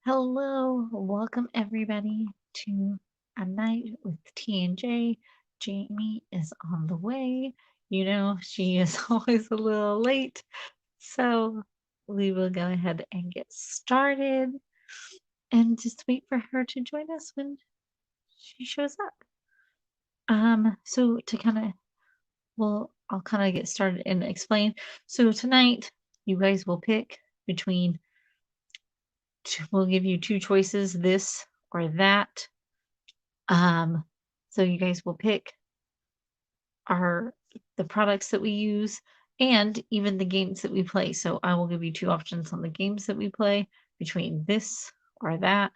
Hello, welcome everybody to A Night with T and J. Jamie is on the way. You know, she is always a little late, so we will go ahead and get started and just wait for her to join us when she shows up. So to kind of, I'll kind of get started and explain. So tonight, you guys will pick between we'll give you two choices, this or that. So you guys will pick the products that we use and even the games that we play. So I will give you two options on the games that we play between this or that.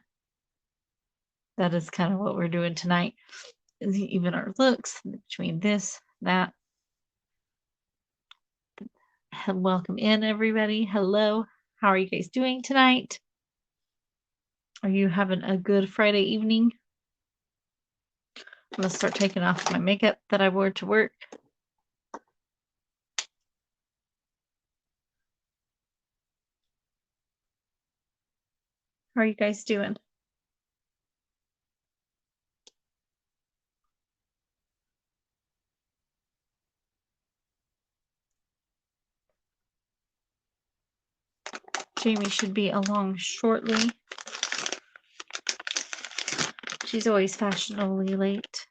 That is kind of what we're doing tonight. Even our looks between this, that. Welcome in, everybody. Hello. How are you guys doing tonight? Are you having a good Friday evening? I'm going to start taking off my makeup that I wore to work. How are you guys doing? Jamie should be along shortly. She's always fashionably late.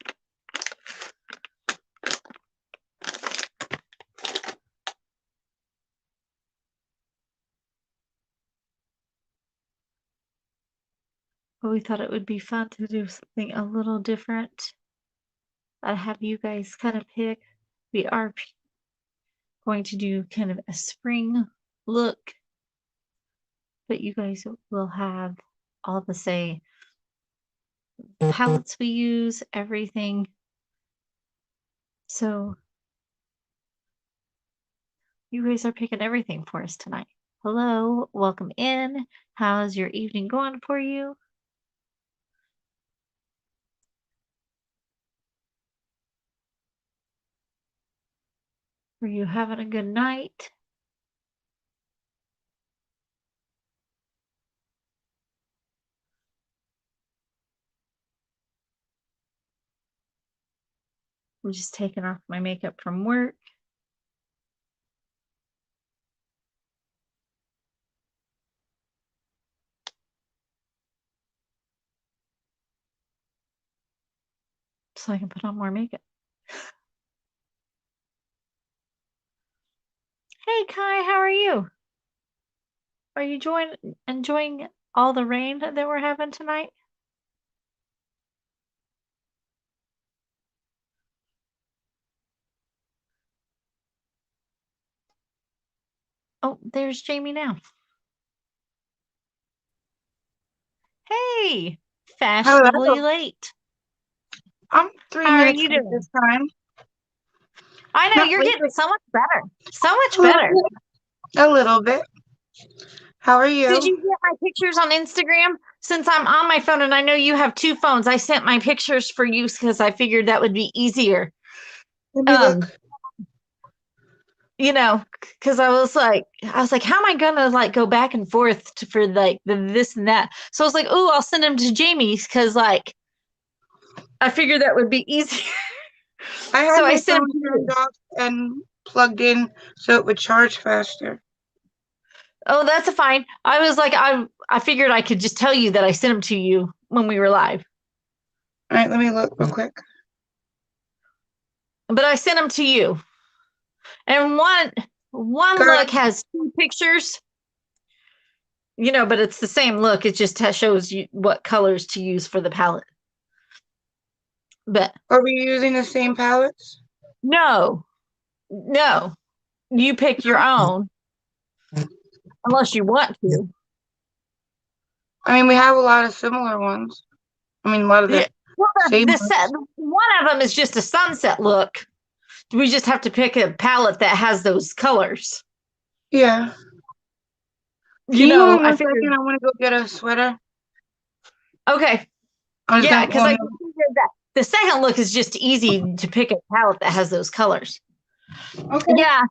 But we thought it would be fun to do something a little different. I'd have you guys kind of pick. We are going to do kind of a spring look, but you guys will have all the palettes we use, everything. So you guys are picking everything for us tonight. Hello, welcome in. How's your evening going for you? Are you having a good night? I'm just taking off my makeup from work. So I can put on more makeup. Hey Kai, how are you? Are you enjoying all the rain that we're having tonight? Oh, there's Jamie now. Hey, fashionably Hello. late. I'm 3 How are minutes you late doing? this time. I know Not you're late, getting so much better. So much a little better. bit. A little bit. How are Did you? you get my pictures on Instagram? Since I'm on my phone and I know you have two phones, I sent my pictures for you because I figured that would be easier. Let me Um, look. you know, because I was like, how am I gonna like go back and forth for like this and that? So I was like, oh, I'll send them to Jamie's because like I figured that would be easier. I had So I my sent them phone to turned you. off and plugged in so it would charge faster. Oh, that's fine. I was like, I figured I could just tell you that I sent them to you when we were live, All right, let me look real quick. but I sent them to you. And one Got look it. has two pictures, but it's the same look. It just shows you what colors to use for the palette. But Are we using the same palettes? no, no, you pick your own unless you want to. I mean, we have a lot of similar ones. I mean, a lot of Yeah. the Well, same the set ones. one of them is just a sunset look. We just have to pick a palette that has those colors. Yeah. Can you hold on I one figured. second? I want to go get a sweater. Okay, I was yeah, gonna go because I on. figured that the second look is just easy to pick a palette that has those colors. Okay. Yeah.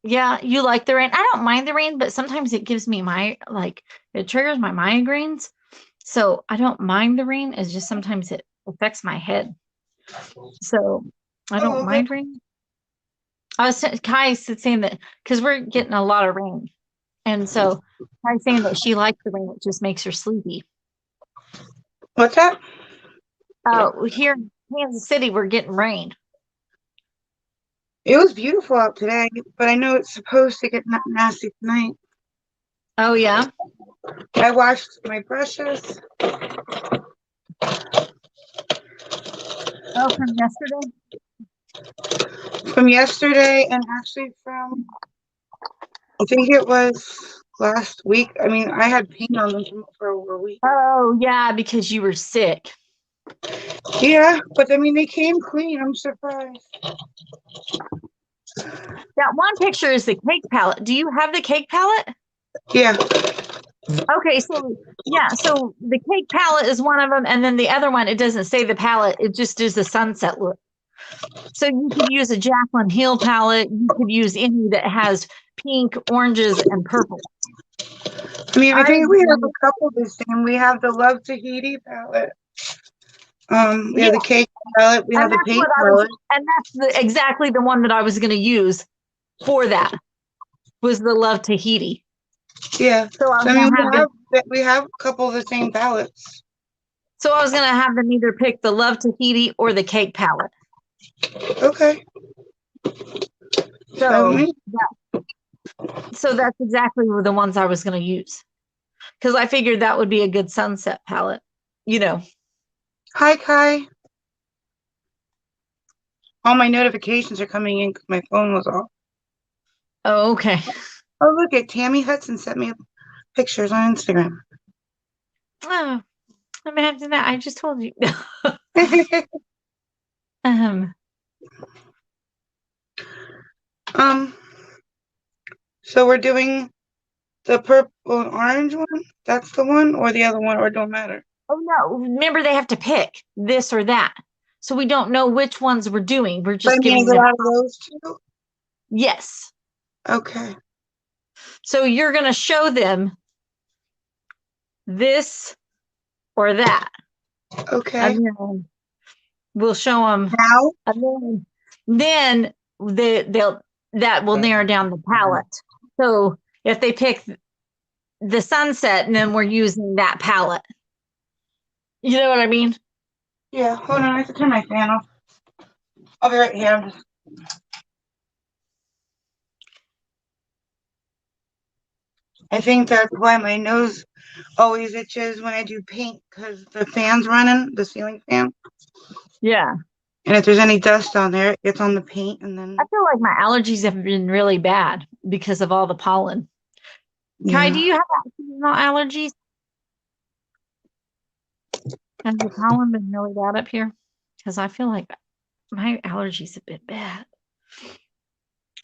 Yeah, you like the rain. I don't mind the rain, but sometimes it gives me it triggers my migraines. So I don't mind the rain. It's just sometimes it affects my head. So I don't Oh, okay. mind rain. Kai saying that because we're getting a lot of rain. And so Kai's saying that she likes the rain. It just makes her sleepy. What's that? Here in Kansas City, we're getting rain. It was beautiful out today, but I know it's supposed to get nasty tonight. Oh, yeah. I washed my brushes Oh, from yesterday? from yesterday and actually from, I think it was last week. I mean, I had paint on them for over a week. Oh, yeah, because you were sick. Yeah, but I mean, they came clean. I'm surprised. That one picture is the cake palette. Do you have the cake palette? Yeah. Okay, so yeah, so the cake palette is one of them, and then the other one, it doesn't say the palette, it just is the sunset look. So you could use a Jaclyn Hill palette, you could use any that has pink, oranges, and purple. I mean, I I think we have a couple the same. We have the Love Tahiti palette. We Yeah, have the cake palette. We and have the that's paint what I was, palette. and that's exactly the one that I was going to use for that was the Love Tahiti. Yeah. So I So was I going mean, to have them. we have a couple of the same palettes. So I was going to have them either pick the Love Tahiti or the cake palette. Okay. So so that's exactly the ones I was going to use because I figured that would be a good sunset palette. You know. Hi, Kai. All my notifications are coming in because my phone was off. Oh, okay. Oh, look at Tammy Hudson sent me pictures on Instagram. Oh, I'm gonna have to do that. I just told you. um. um, so we're doing the purple and orange one. That's the one, or the other one, or it don't matter. Oh no! Remember, they have to pick this or that, so we don't know which ones we're doing. We're But I just mean, is giving it them. out of those two? Yes. Okay. So you're gonna show them this or that, Okay. and then we'll show them, Now? and then they'll that will narrow down the palette. So if they pick the sunset, and then we're using that palette. You know what I mean? Yeah. Hold on. I have to turn my fan off. I'll be right here. I think that's why my nose always itches when I do paint because the fan's running, the ceiling fan. Yeah. And if there's any dust on there, it gets on the paint and I then, feel like my allergies have been really bad because of all the pollen. Kai, do yeah. you have seasonal allergies? Has the pollen been really bad up here? Because I feel like my allergies have been bad.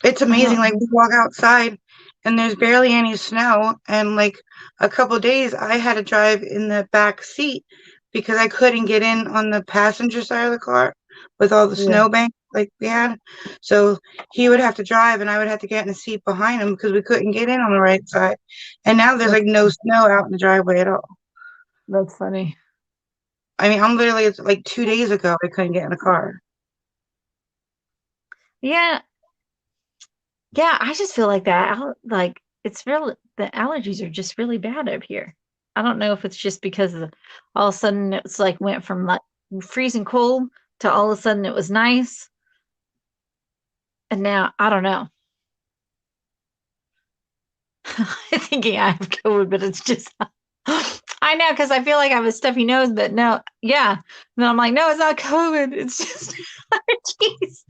It's I amazing. don't Like know. we walk outside and there's barely any snow. And like a couple days, I had to drive in the back seat because I couldn't get in on the passenger side of the car with all the Yeah, snowbank like we had. So he would have to drive and I would have to get in the seat behind him because we couldn't get in on the right side. And now there's that's, like no snow out in the driveway at all. that's funny. I mean, I'm literally it's like 2 days ago I couldn't get in the car. Yeah, yeah. I just feel like that. Like it's real. The allergies are just really bad up here. I don't know if it's just because all of a sudden it's like went from like freezing cold to all of a sudden it was nice, and now I don't know. I'm thinking I have COVID, but it's just I know because I feel like I have a stuffy nose, but no, yeah. And then I'm like, no, it's not COVID. It's just allergies.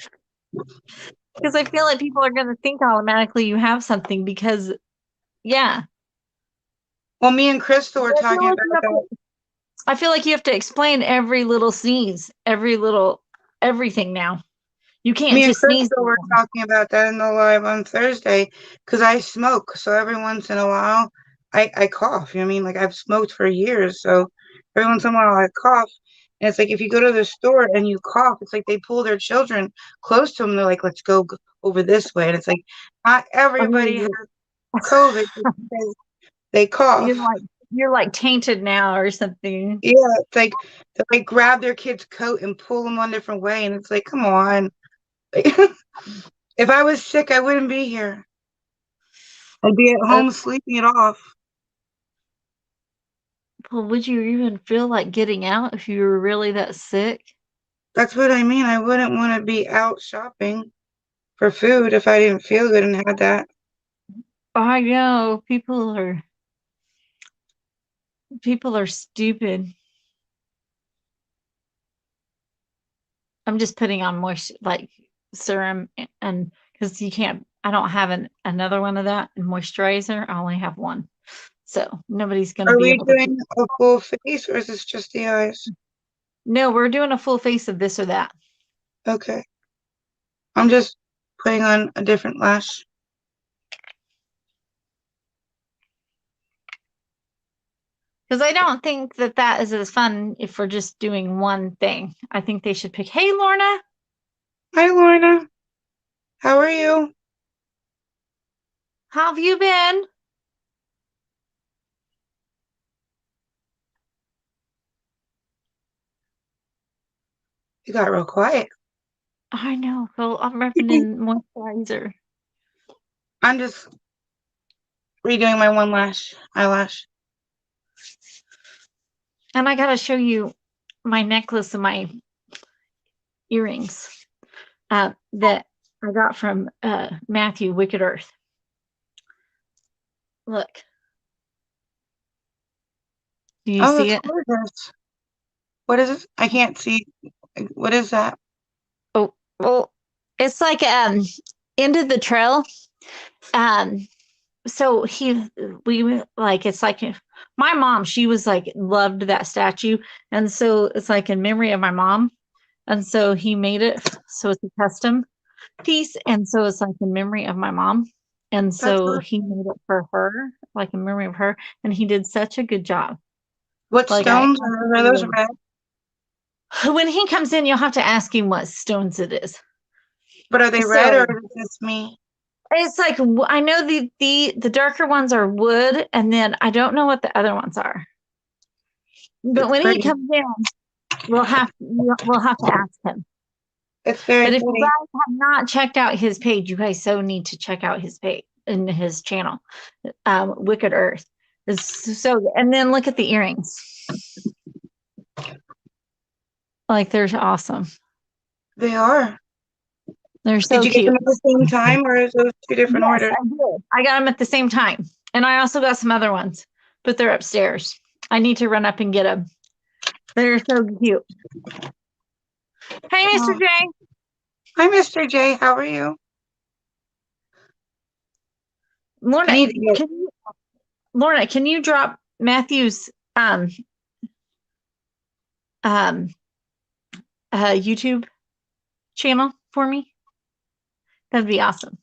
Because I feel like people are going to think automatically you have something because, yeah. Well, me and Crystal were But talking about that. I feel like you have to explain every little sneeze, every little everything now. You can't Me and just sneeze Crystal were anymore. talking about that in the live on Thursday because I smoke. So every once in a while, I cough. You know what I mean? Like I've smoked for years. So every once in a while, I cough. And it's like if you go to the store and you cough, it's like they pull their children close to them. They're like, let's go over this way. And it's like not everybody has Oh, COVID because they you're cough. like you're like tainted now or something. Yeah, it's like they like grab their kid's coat and pull them one different way. And it's like, come on. Like, if I was sick, I wouldn't be here. I'd be at Uh, home sleeping it off. well, would you even feel like getting out if you were really that sick? That's what I mean. I wouldn't want to be out shopping for food if I didn't feel good and had that. I know people are stupid. I'm just putting on moisture like serum and because you can't. I don't have another one of that moisturizer. I only have one, so nobody's gonna Are be we able to. doing a full face or is this just the eyes? No, we're doing a full face of this or that. Okay. I'm just putting on a different lash. Because I don't think that that is as fun if we're just doing one thing. I think they should pick, hey, Lorna, Hi, Lorna. How are you? how have you been? You got real quiet. I know. Well, I'm repping in moisturizer. I'm just redoing my one lash, eyelash. And I got to show you my necklace and my earrings that I got from Matthew Wicked Earth. Look, do you Oh, see that's it? gorgeous. What is it? I can't see. What is that? Oh, well, it's like end of the trail. Um, so we like it's like my mom, she was like loved that statue, and so it's like in memory of my mom, and so he made it so it's a custom piece, and so it's like in memory of my mom, and That's so awesome. he made it for her, like in memory of her, and he did such a good job. What Like I stones are those absolutely red? when he comes in, you'll have to ask him what stones it is. But are they red or So is it just me? it's like I know the darker ones are wood, and then I don't know what the other ones are. But It's when he pretty. comes in, we'll have to ask him. It's very But if you pretty. guys have not checked out his page, you guys so need to check out his page and his channel, Wicked Earth. Is so, and then look at the earrings. Like they're awesome. They are. They're Did so you get them cute. at the same time or is those two different Yes, orders? I did. I got them at the same time, and I also got some other ones, but they're upstairs. I need to run up and get them. They're so cute. Hey, Mr. Oh. J. Hi, Mr. J. How are you? I Lorna, need to get. Can you drop Matthew's um YouTube channel for me? That'd be awesome.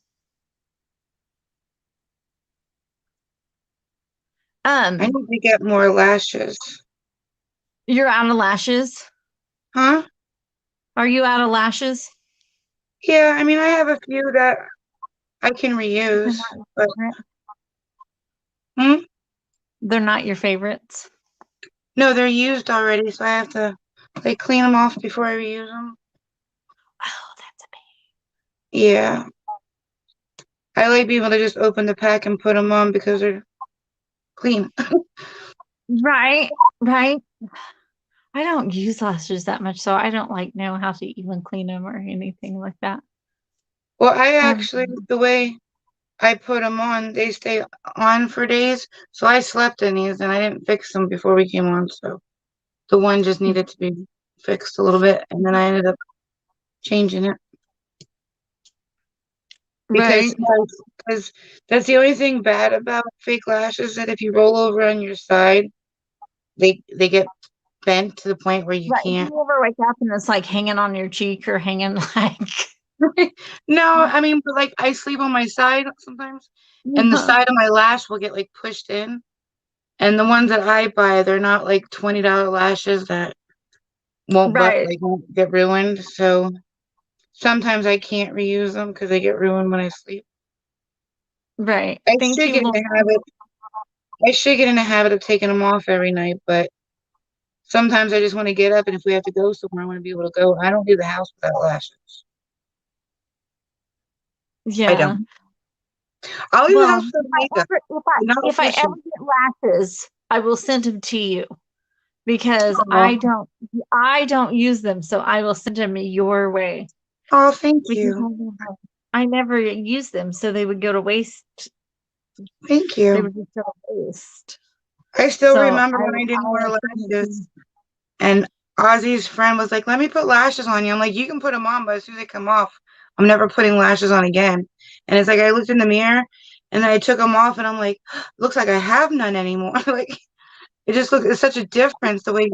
I Um, need to get more lashes. you're out of lashes. Huh? Are you out of lashes? Yeah, I mean, I have a few that I can They're reuse, not your but favorite. hmm? They're not your favorites. No, they're used already, so I have to like clean them off before I reuse them. Oh, that's a Yeah, I like being able to just open the pack and put them on because they're clean. pain. Right, right. I don't use lashes that much, so I don't like know how to even clean them or anything like that. Well, I Um, actually, the way I put them on, they stay on for days. So I slept in these and I didn't fix them before we came on. So the one just needed to be fixed a little bit. And then I ended up changing it because right. because that's the only thing bad about fake lashes that if you roll over on your side, they get bent to the point where you Right. If can't. you ever wake up and it's like hanging on your cheek or hanging like No, I mean, but like I sleep on my side sometimes, and the side of my lash will get like pushed in. And the ones that I buy, they're not like $20 lashes that Right. won't get ruined. So sometimes I can't reuse them because they get ruined when I sleep. Right. I Thank should you, get in Lauren. the habit. I should get in the habit of taking them off every night, but sometimes I just want to get up, and if we have to go somewhere, I want to be able to go. I don't leave the house without lashes. I Yeah. don't. I'll leave the Well, house without makeup, but not if I ever lashes. get lashes, I will send them to you because Oh, I don't use them, so I will send them your way oh, thank because you, I never use them, so they would go to waste. thank They you. would just go to waste. I still So remember when I didn't I wear will send them to lashes, you. and Ozzy's friend was like, "Let me put lashes on you." I'm like, "You can put them on, but as soon as they come off, I'm never putting lashes on again." And it's like I looked in the mirror, and then I took them off, and I'm like, "Looks like I have none anymore." Like it just looks. It's such a difference the way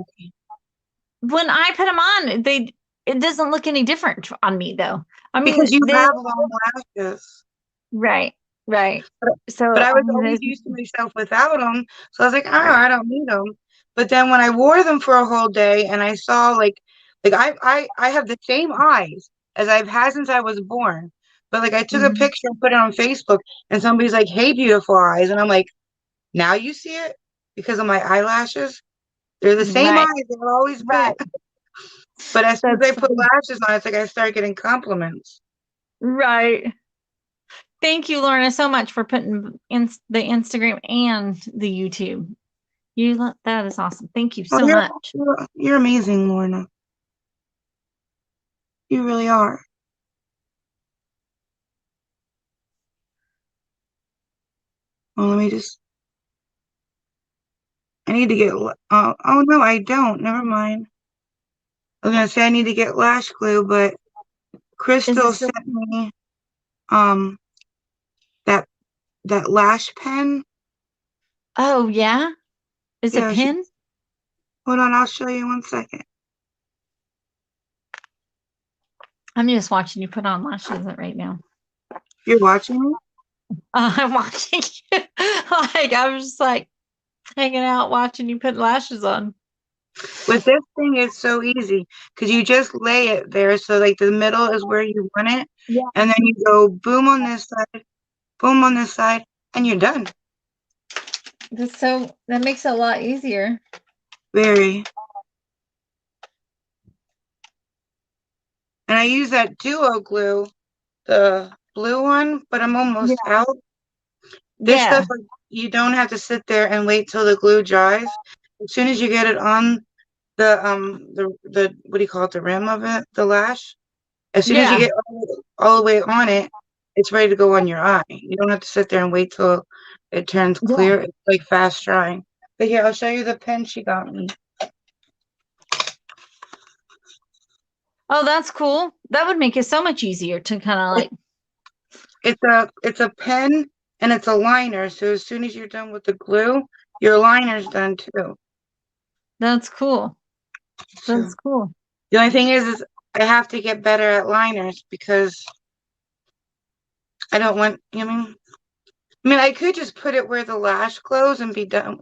When I put them on, it doesn't look any different on me though. I mean, because you they have long lashes. right, right. So But I I was mean, always used to myself without them. So I was like, oh, I don't need them. But then when I wore them for a whole day and I saw like I have the same eyes as I've had since I was born. But like I took a mhm, picture and put it on Facebook and somebody's like, hey, beautiful eyes. And I'm like, now you see it because of my eyelashes? They're the same right, eyes they've always been. right. But as soon as That's I put funny. lashes on, it's like I start getting compliments. Right. Thank you, Lorna, so much for putting in the Instagram and the YouTube. That is awesome. Thank you Oh, so much. you're amazing, Lorna. You really are. Well, let me just I need to get, oh no, I don't. Never mind. I was gonna say I need to get lash glue, but Is it Crystal still? sent me, um, that, that lash pen. Oh, yeah. Is it Yeah, pin? hold on, I'll show you 1 second. I'm just watching you put on lashes right now. You're watching me? I'm watching you. Like, I was just like hanging out watching you put lashes on. With this thing, it's so easy because you just lay it there. So like the middle is where you want it. Yeah. And then you go boom on this side, boom on this side, and you're done. That makes it a lot easier. Very. And I use that duo glue, the blue one, but I'm Yeah. almost out. This Yeah. stuff, like, you don't have to sit there and wait till the glue dries. As soon as you get it on the what do you call it, the rim of it, the lash, as soon as you Yeah. get all the way on it, it's ready to go on your eye. You don't have to sit there and wait till it turns Yeah. clear. It's like fast drying. But here, I'll show you the pen she got me. Oh, that's cool. That would make it so much easier to kind of like, It's a pen and it's a liner. So as soon as you're done with the glue, your liner's done too. that's cool. So That's cool. the only thing is I have to get better at liners because I don't want, I could just put it where the lash goes and be done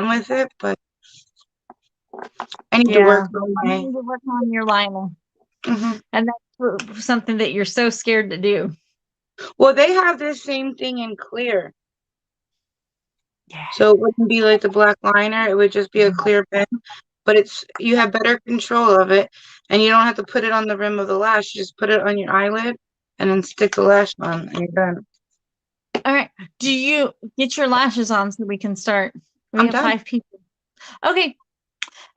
with it, but I need to Yeah. work on You my, need to work on your lining. mhm. And something that you're so scared to do. Well, they have this same thing in clear. Yeah. So it wouldn't be like the black liner, it would just be a clear pen, but you have better control of it and you don't have to put it on the rim of the lash. You just put it on your eyelid and then stick the lash on and you're done. All right. Do you get your lashes on so we can start? We I'm have done. 5 people. Okay.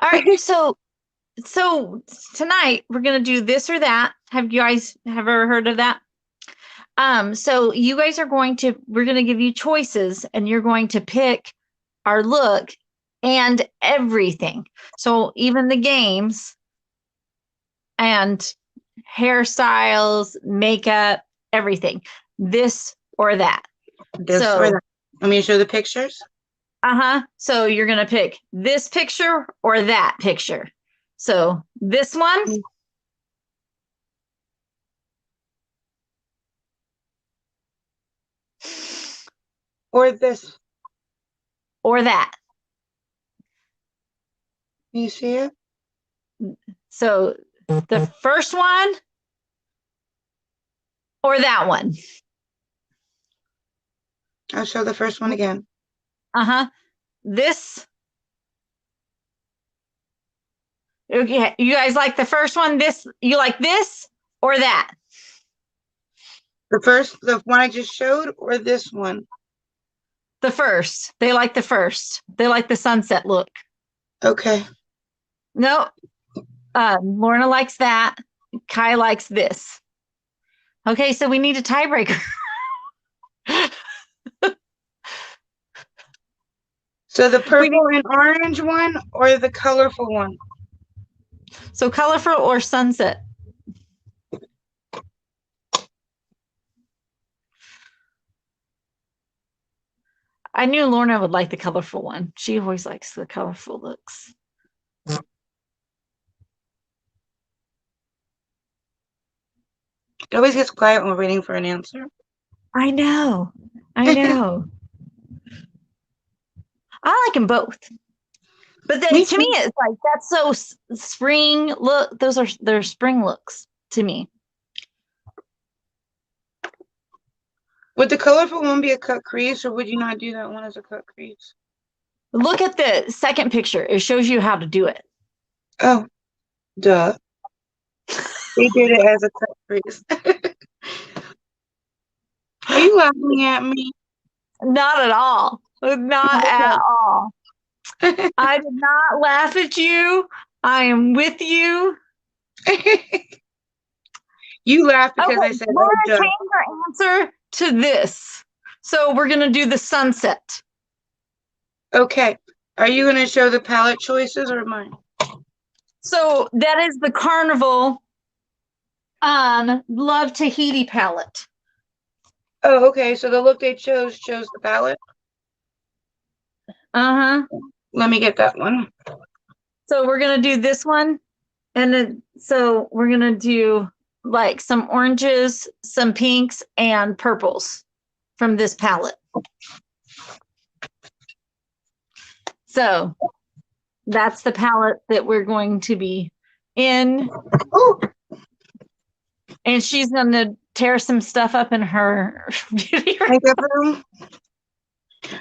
All right. So tonight we're gonna do this or that. Have you guys have ever heard of that? So you guys are we're gonna give you choices and you're going to pick our look and everything. So even the games and hairstyles, makeup, everything. This or that. This or So, that. Let me show the pictures. So you're going to pick this picture or that picture. So, this one Or this. or that. Can you see it? So the first one or that one? I'll show the first one again. Uh-huh. This. Okay, you guys like the first one? This, you like this or that? The one I just showed, or this one? The first. They like the first. They like the sunset look. Okay. No, Lorna likes that. Kai likes this. Okay, so we need a tiebreaker. So the purple and orange one or the colorful one? So colorful or sunset? I knew Lorna would like the colorful one. She always likes the colorful looks. It always gets quiet when we're waiting for an answer. I know. I know. I like them both. But then, to me, it's like that's so spring look. Those are their spring looks to me. Would the colorful one be a cut crease, or would you not do that one as a cut crease? Look at the second picture. It shows you how to do it. Oh, duh. They did it as a cut crease. Are you laughing at me? Not at all. Not at all. I did not laugh at you. I am with you. You laughed because I said, Laura oh, duh. changed our answer to this. So we're going to do the sunset. Okay. Are you going to show the palette choices or mine? So that is the Carnival Love Tahiti palette. Oh, okay. So the look they chose the palette. Uh-huh. Let me get that one. So we're going to do this one. And then, so we're going to do like some oranges, some pinks, and purples from this palette. So that's the palette that we're going to be in. Oh. And she's going to tear some stuff up in her beauty room.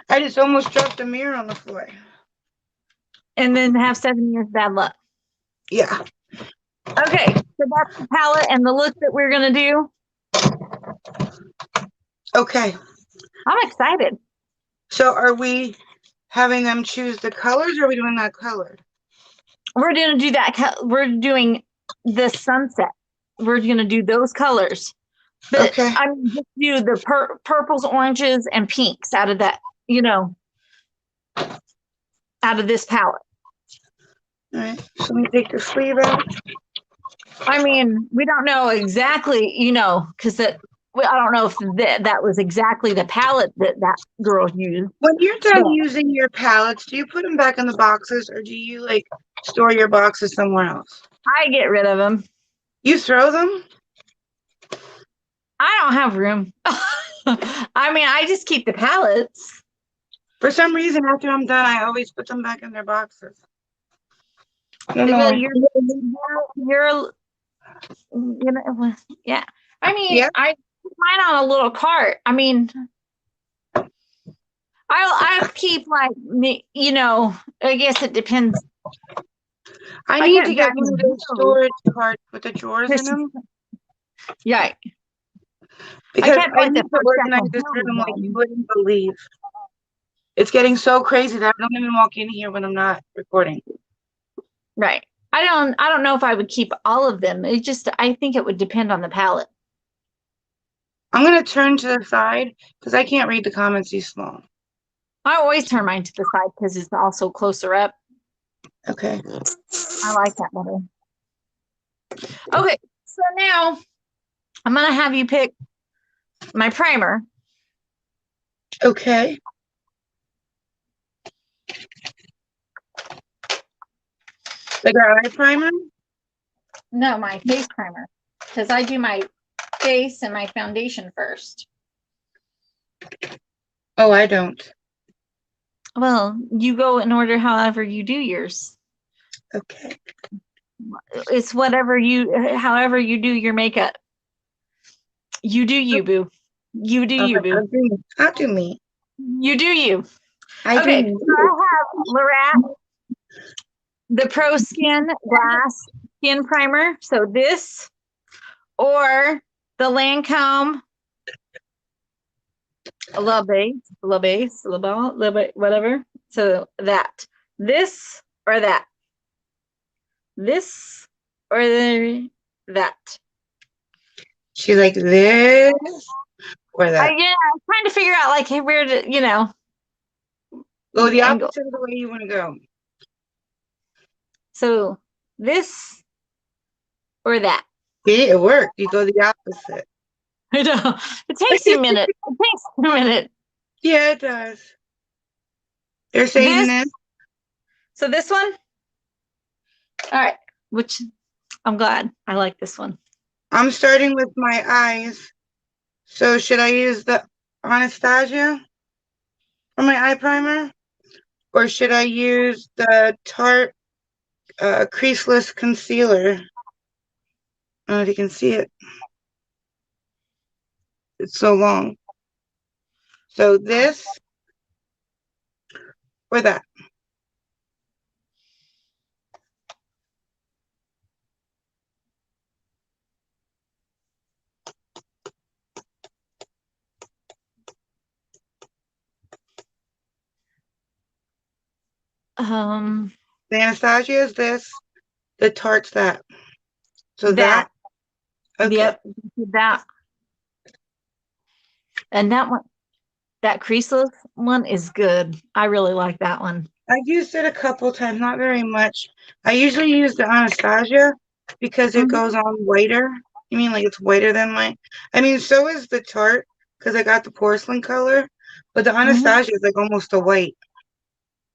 I just almost dropped a mirror on the floor. And then have 7 years bad luck. Yeah. Okay, so that's the palette and the look that we're going to do. Okay. I'm excited. So are we having them choose the colors, or are we doing that colored? We're going to do that. We're doing the sunset. We're going to do those colors. But okay. I'm just do the purples, oranges, and pinks out of that, you know, out of this palette. All right. So let me take the sleeve out. I mean, we don't know exactly, you know, because I don't know if that was exactly the palette that girl used. When you're done using your palettes, do you put them back in the boxes, or do you like store your boxes somewhere else? I get rid of them. You throw them? I don't have room. I mean, I just keep the palettes. For some reason, after I'm done, I always put them back in their boxes. I don't know. You're you know, yeah. I mean, yeah. I put mine on a little cart. I mean, I'll keep like, you know, I guess it depends. I need to get one of those storage carts with the drawers in them. Yeah. Because I need to organize this room like you wouldn't believe. It's getting so crazy that I don't even walk in here when I'm not recording. Right. I don't know if I would keep all of them. I think it would depend on the palette. I'm going to turn to the side because I can't read the comments these small. I always turn mine to the side because it's also closer up. Okay. I like that better. Okay. So now I'm going to have you pick my primer. Okay. Like our eye primer? No, my face primer. Because I do my face and my foundation first. Oh, I don't. Well, you go in order however you do yours. Okay. It's whatever however you do your makeup. You do you, boo. You do you, boo. I'll do me. You do you. I do Okay, me. so I have Lorat, the Pro Skin Glass Skin Primer. So this or the Lancome La Base, La Base, La Ball, La Base, whatever. So that. This or that. This or that. She's like this or that. Yeah, I'm trying to figure out like where to, Go the angle. opposite of the way you want to go. So this or that. See, it worked. You go the opposite. I know. It takes you a minute. It takes a minute. Yeah, it does. They're saying this. So this one. All right. Which I'm glad. I like this one. I'm starting with my eyes. So should I use the Anastasia for my eye primer? Or should I use the Tarte Creaseless Concealer? I don't know if you can see it. It's so long. So this or that? The Anastasia is this. The Tarte's that. So that. Okay. Yep. That. And that one, that creaseless one is good. I really like that one. I used it a couple times, not very much. I usually use the Anastasia because it goes on whiter. You mean like it's whiter than my? I mean, so is the Tarte because I got the porcelain color, but the Anastasia is like almost a white.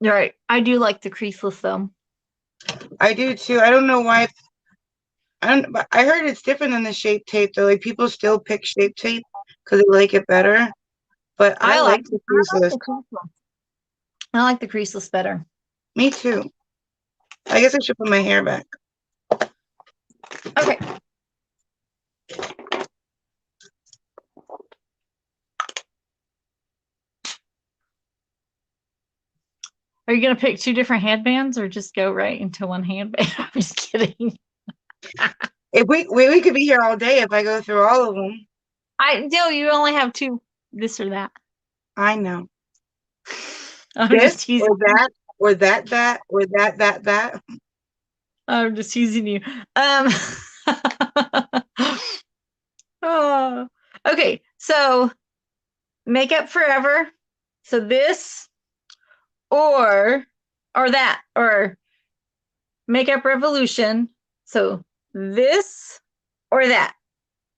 Right. I do like the creaseless though. I do too. I don't know why. But I heard it's different than the Shape Tape though. Like people still pick Shape Tape because they like it better. But I like the creaseless. I like the creaseless better. Me too. I guess I should put my hair back. Okay. Are you going to pick two different headbands or just go right into one headband? I'm just kidding. If we could be here all day if I go through all of them. I know you only have two, this or that. I know. I'm this just teasing or that or that or that. I'm just teasing you. Oh, okay. So Makeup Forever. So this or that or Makeup Revolution. So this or that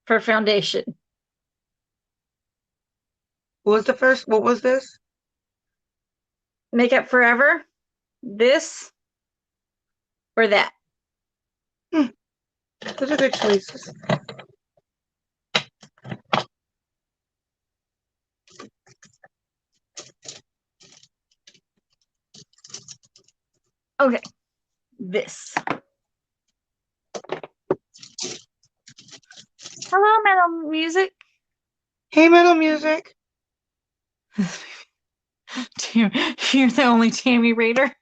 for foundation. What was the first? What was this? Makeup Forever. This or that. Those are good choices. Okay. This. Hello, Metal Music. Hey, Metal Music. You're the only Tammy Raider.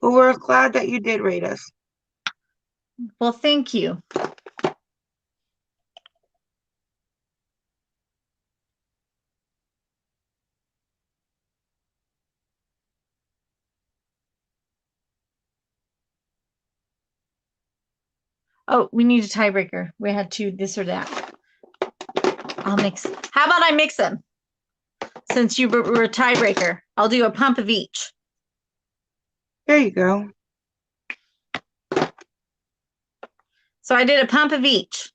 Well, we're glad that you did rate us. Well, thank you. Oh, we need a tiebreaker. We had two, this or that. I'll mix. How about I mix them? Since you were a tiebreaker, I'll do a pump of each. There you go. So I did a pump of each.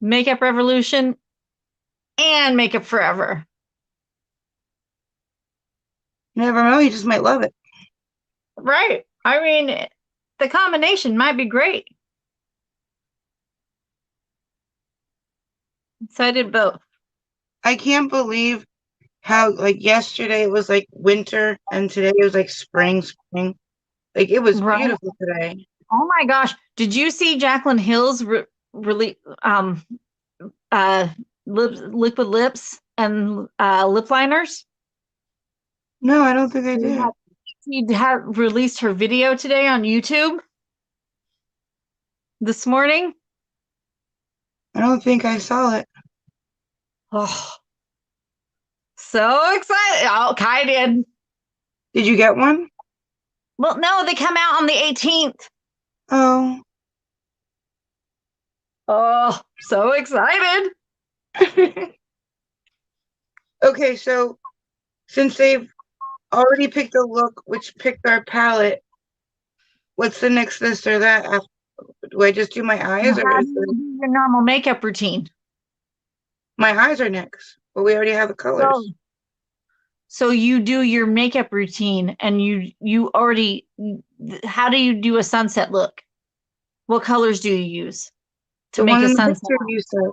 Makeup Revolution and Makeup Forever. You never know. You just might love it. Right. I mean, the combination might be great. So I did both. I can't believe how like yesterday it was like winter and today it was like spring. Like it was Right. beautiful today. Oh my gosh. Did you see Jaclyn Hill's really uh liquid lips and lip liners? No, I don't think I She did. had, she had released her video today on YouTube this morning. I don't think I saw it. Oh, so excited. Oh, Kai did. Did you get one? Well, no, they come out on the 18th. Oh. Oh, so excited. Okay, so since they've already picked a look, which picked our palette, what's the next this or that? Do I just do my eyes or How do is you there, do your normal makeup routine? my eyes are next? But we already have the So, colors. so you do your makeup routine and you already how do you do a sunset look? What colors do you use to The make one a in the sunset? picture you said.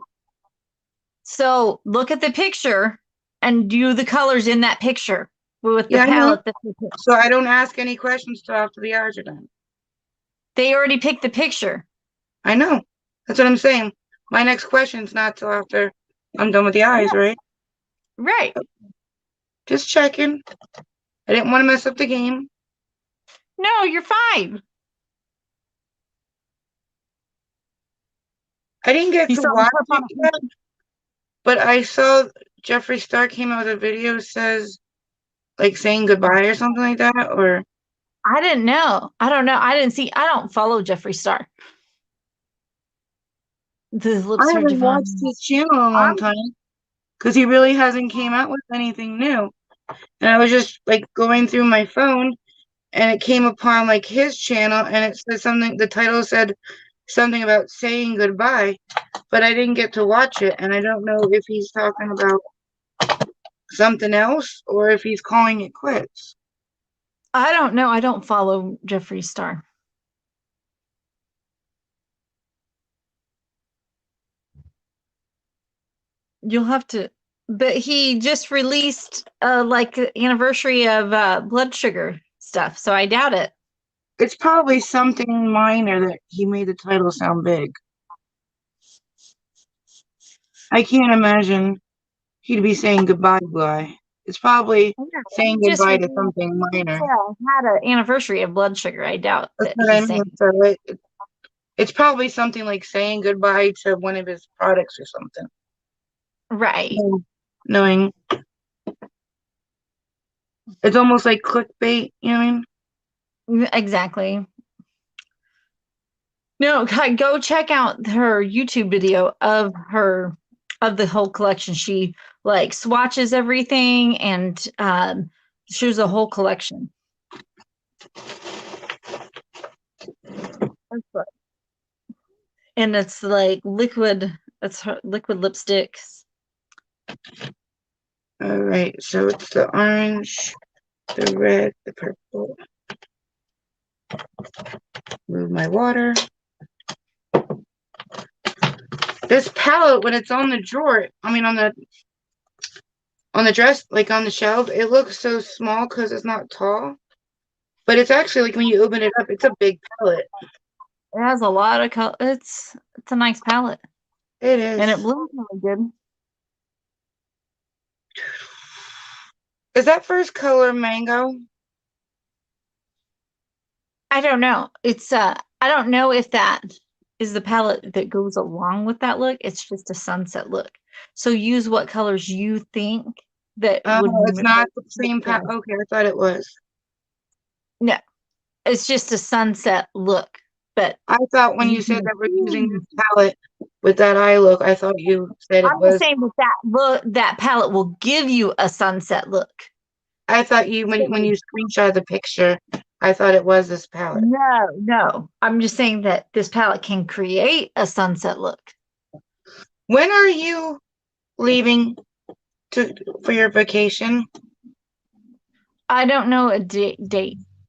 So look at the picture and do the colors in that picture with the Yeah, I know. palette that they picked. So I don't ask any questions till after the eyes are done. They already picked the picture. I know. That's what I'm saying. My next question's not till after I'm done with the eyes, Yeah, right? right. Just checking. I didn't want to mess up the game. No, you're fine. I didn't get You to saw them watch clip on it a yet, but I saw Jeffree Star came out with a video says like saying goodbye or something like that, or I didn't know. I don't know. I didn't see. I don't follow Jeffree Star. The I lips are haven't watched divine. his channel in a long I'm time because he really hasn't came out with anything new. And I was just like going through my phone and it came upon like his channel and it said something, the title said something about saying goodbye, but I didn't get to watch it and I don't know if he's talking about something else or if he's calling it quits. I don't know. I don't follow Jeffree Star. You'll have to. But he just released like anniversary of blood sugar stuff, so I doubt it. It's probably something minor that he made the title sound big. I can't imagine he'd be saying goodbye. It's probably Yeah, saying he just goodbye to released. something minor. Had an anniversary of blood sugar. I doubt That's that what I he's mean. saying So it's probably something like saying goodbye to one of his products or something. right. Knowing it's almost like clickbait, you know what I mean? Exactly. No, go check out her YouTube video of the whole collection. She like swatches everything and shows a whole collection. And it's like liquid. It's her liquid lipsticks. All right, so it's the orange, the red, the purple. Move my water. This palette, when it's on the drawer, I mean on the dress, like on the shelf, it looks so small because it's not tall. But it's actually like when you open it up, it's a big palette. It has a lot of color. It's a nice palette, It and it is. blooms really good. Is that first color mango? I don't know. It's I don't know if that is the palette that goes along with that look. It's just a sunset look. So use what colors you think that Oh, would it's not the look same palette. good. Okay, I thought it was. No, it's just a sunset look. But I thought when you you said can that we're using this palette with that eye look, I thought you said it I'm just was. saying that that look that palette will give you a sunset look. I thought you when So you screenshot the picture, I thought it was this palette. no. I'm just saying that this palette can create a sunset look. When are you leaving to for your vacation? I don't know a date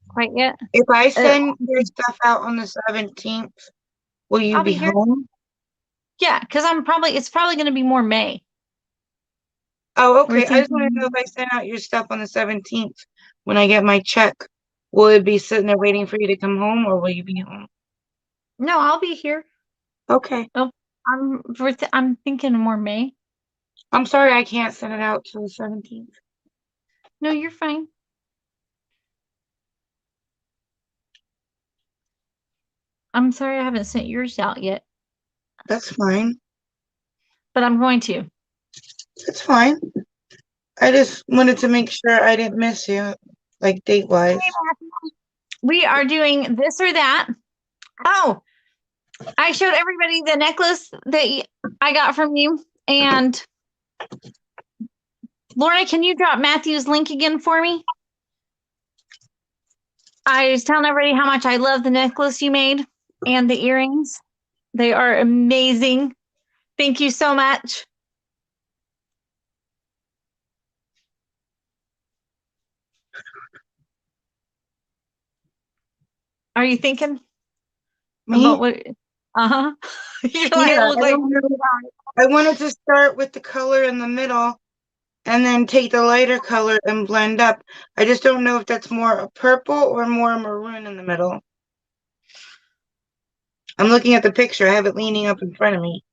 quite yet. If I Uh, send your stuff out on the 17th, will you I'll be be here. home? Yeah, because it's probably going to be more May. Oh, We're okay. I just want to know if thinking, I send out your stuff on the 17th when I get my check, will it be sitting there waiting for you to come home or will you be home? no, I'll be here. Okay. Oh, I'm thinking more May. I'm sorry I can't send it out till the 17th. No, you're fine. I'm sorry I haven't sent yours out yet, That's fine. but I'm going to. That's fine. I just wanted to make sure I didn't miss you, like date wise. We are doing this or that. Oh, I showed everybody the necklace that I got from you. And Lorna, can you drop Matthew's link again for me? I was telling everybody how much I love the necklace you made and the earrings. They are amazing. Thank you so much. Are you thinking about Me? what? Uh-huh. You like Yeah, look I like don't know. I wanted to start with the color in the middle and then take the lighter color and blend up. I just don't know if that's more a purple or more maroon in the middle. I'm looking at the picture. I have it leaning up in front of me.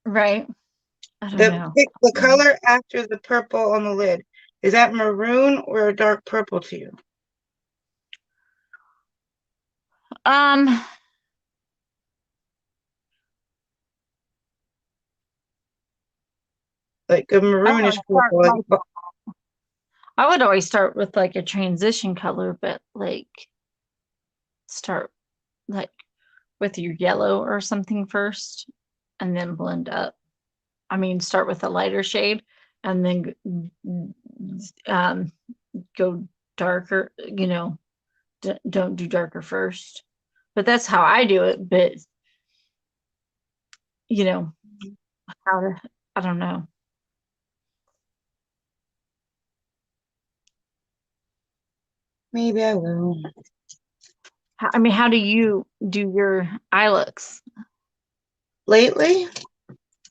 right. I don't The know. the color after the purple on the lid, is that maroon or a dark purple to you? Um, Like a I maroonish would start purple. Like, like I would always start with like a transition color, but like start like with your yellow or something first and then blend up. I mean, start with a lighter shade and then um, go darker, don't do darker first. But that's how I do it. But, you know, how to, I don't know. maybe I will. I mean, how do you do your eye looks? Lately,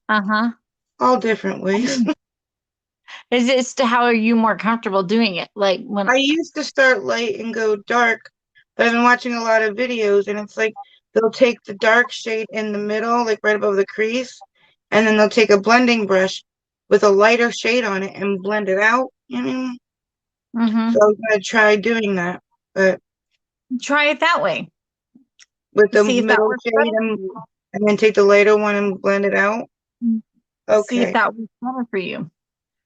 Uh-huh. all different I ways. mean, is it to how are you more comfortable doing it? Like when, I used to start light and go dark, but I've been watching a lot of videos and it's like they'll take the dark shade in the middle, like right above the crease, and then they'll take a blending brush with a lighter shade on it and blend it out, you know? So mm-hmm. I was gonna try doing that, but Try it that way. with the See if that middle works shade better for you. and then take the lighter one and blend it out. See if Okay. that works better for you.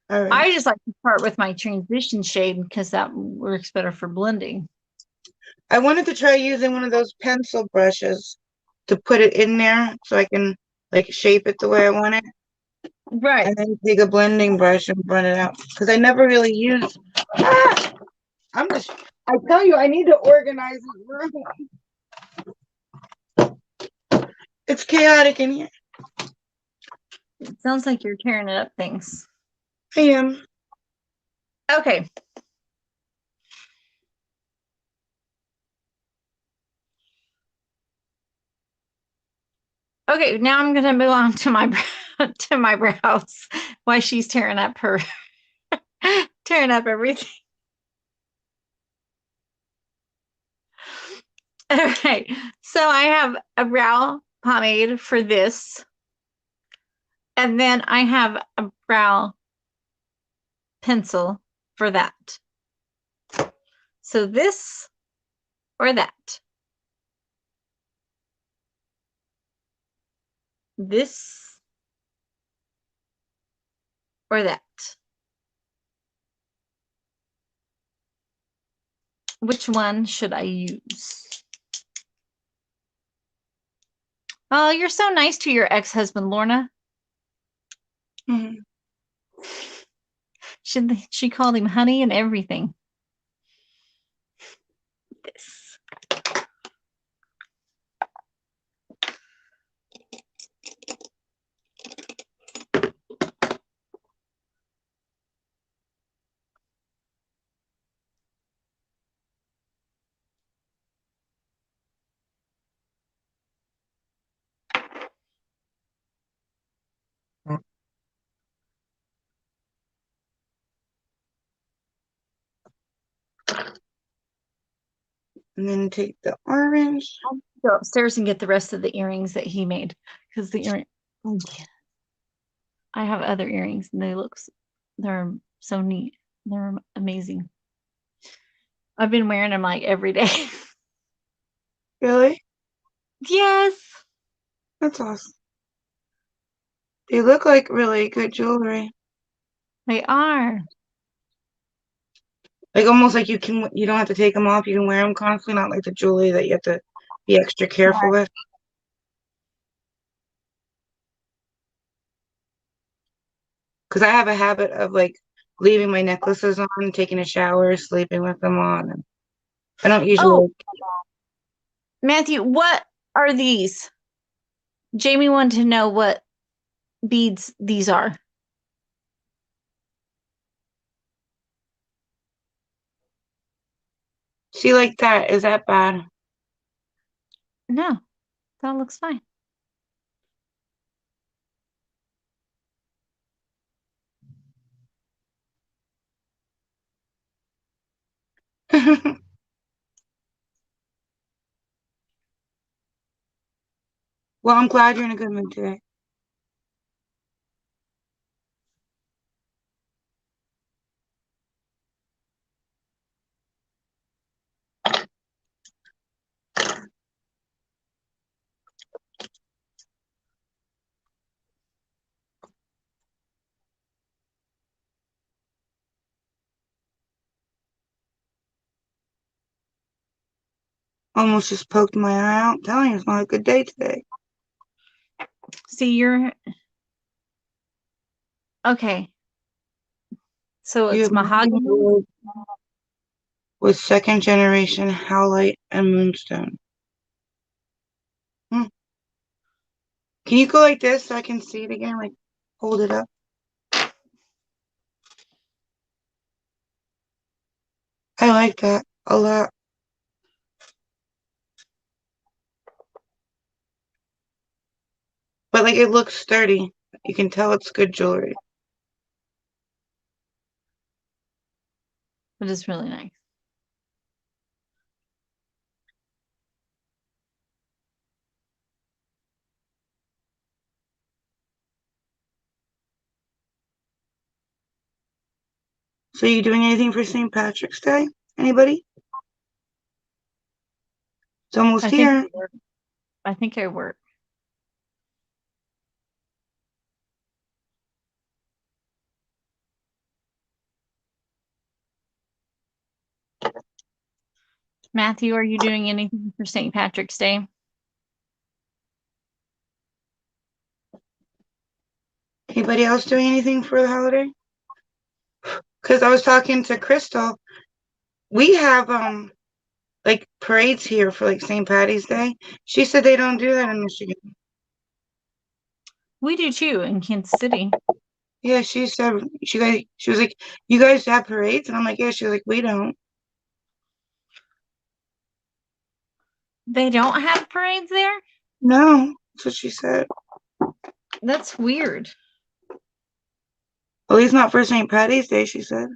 All right. I just like to start with my transition shade because that works better for blending. I wanted to try using one of those pencil brushes to put it in there so I can like shape it the way I want it. Right. And then take a blending brush and blend it out. Because I never really use. Ah! I'm just. I tell you, I need to organize this room. It's chaotic in here. It sounds like you're tearing it up things. I am. Okay. Okay, now I'm gonna move on to my to my brows while she's tearing up her tearing up everything. Okay, so I have a brow pomade for this, and then I have a brow pencil for that. So this or that. This or that. Which one should I use? Oh, you're so nice to your ex-husband, Lorna. Mhm. She called him honey and everything. This. And then take the orange. I'll go upstairs and get the rest of the earrings that he made because I have other earrings and they're so neat. They're amazing. I've been wearing them like every day. Really? Yes, That's awesome. They look like really good jewelry. they are. Like almost like you don't have to take them off. You can wear them constantly, not like the jewelry that you have to be extra careful with. Because I have a habit of like leaving my necklaces on, taking a shower, sleeping with them on. And I don't usually Oh, like, Matthew, what are these? Jamie wanted to know what beads these are. see like that. Is that bad? No, that looks fine. Well, I'm glad you're in a good mood today. Almost just poked my eye out. I'm telling you, it's not a good day today. See, you're okay. So You it's have mahogany. wood with second generation howlite and moonstone. Hmm. Can you go like this so I can see it again? Like hold it up. I like that a lot. But like it looks sturdy. You can tell it's good jewelry. It is really nice. So you doing anything for St. Patrick's Day? Anybody? It's almost I think here. I think I work. Matthew, are you doing anything for St. Patrick's Day? Anybody else doing anything for the holiday? Because I was talking to Crystal. We have like parades here for like St. Patty's Day. She said they don't do that in Michigan. We do too in Kansas City. Yeah, she said she was like, you guys have parades? And I'm like, yeah, she was like, we don't. They don't have parades there? No, that's what she said. That's weird. At least not for St. Patty's Day, she said.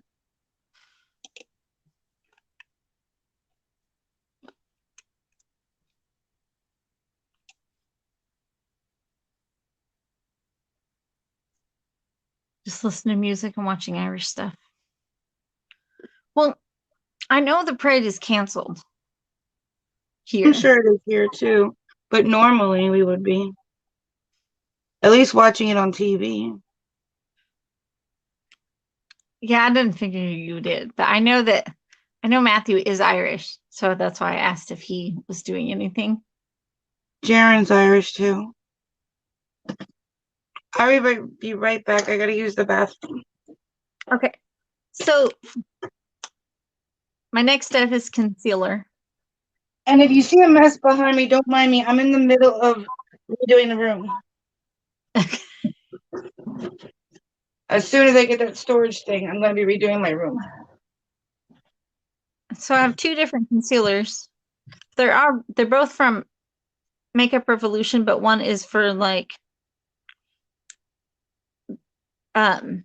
Just listening to music and watching Irish stuff. Well, I know the parade is canceled I'm here. sure it is here too. But normally we would be at least watching it on TV. Yeah, I didn't figure you did, but I know Matthew is Irish, so that's why I asked if he was doing anything. Jaren's Irish too. I'll be right back. I gotta use the bathroom. Okay. So my next step is concealer. And if you see a mess behind me, don't mind me. I'm in the middle of redoing the room. As soon as I get that storage thing, I'm gonna be redoing my room. So I have two different concealers. They're both from Makeup Revolution, but one is for like um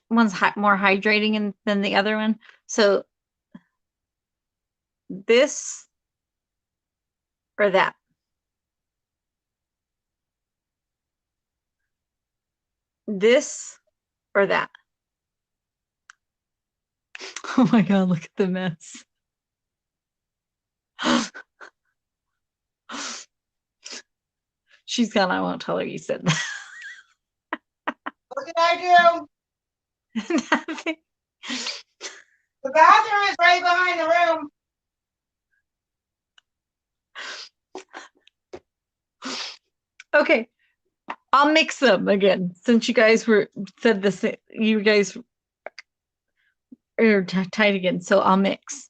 one's more hydrating than the other one. So this or that? This or that? Oh my God, look at the mess. She's gone. I won't tell her you said that. What did I do? Nothing. The bathroom is right behind the room. Okay, I'll mix them again since you guys said this. You guys are tight again, so I'll mix.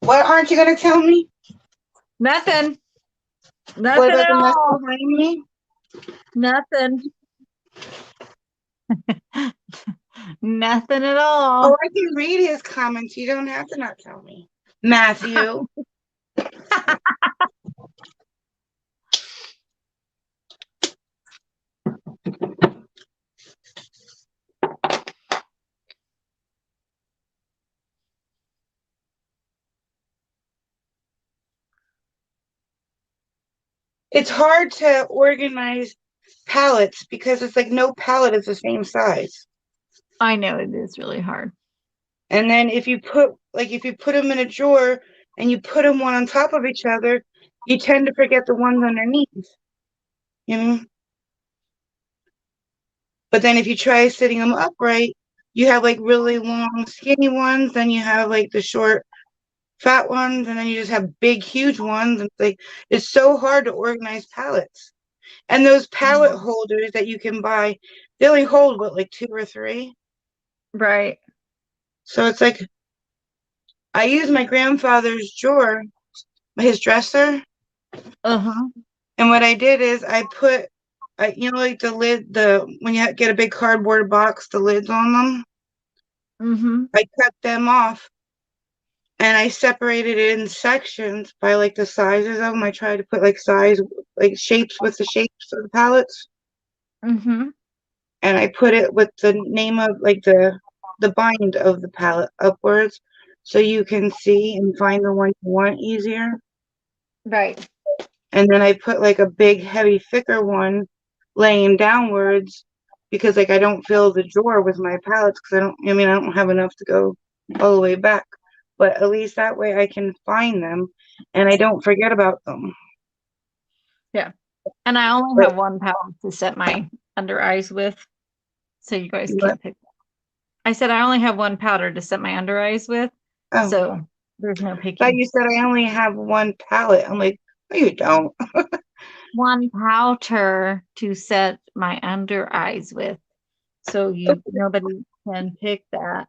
What aren't you gonna tell me? Nothing. What Nothing about at the mess all. behind me? Nothing. Nothing at all. Oh, I can read his comments. You don't have to not tell me. Matthew. It's hard to organize palettes because it's like no palette is the same size. I know it is really hard. And then if you put them in a drawer and you put them one on top of each other, you tend to forget the ones underneath. You know? But then if you try sitting them upright, you have like really long, skinny ones, then you have like the short, fat ones, and then you just have big, huge ones. And it's so hard to organize palettes. And those palette holders that you can buy, they only hold what, like 2 or 3? Right. So it's like I use my grandfather's drawer, his dresser, Uh-huh. and what I did is I put, like the lid, when you get a big cardboard box, the lids on them, Mm-hmm. I cut them off and I separated it in sections by like the sizes of them. I tried to put like shapes with the shapes of the palettes, Mm-hmm. and I put it with the name of like the bind of the palette upwards, so you can see and find the one you want easier. Right. And then I put like a big, heavy, thicker one laying downwards because like I don't fill the drawer with my palettes because I don't have enough to go all the way back. But at least that way I can find them and I don't forget about them. Yeah. And I only But have one palette to set my under eyes with, so you guys what? can't pick. I said I only have one powder to set my under eyes with, Oh, so there's no I thought picking. you said I only have one palette. I'm like, no, you don't. One powder to set my under eyes with, so nobody can pick that.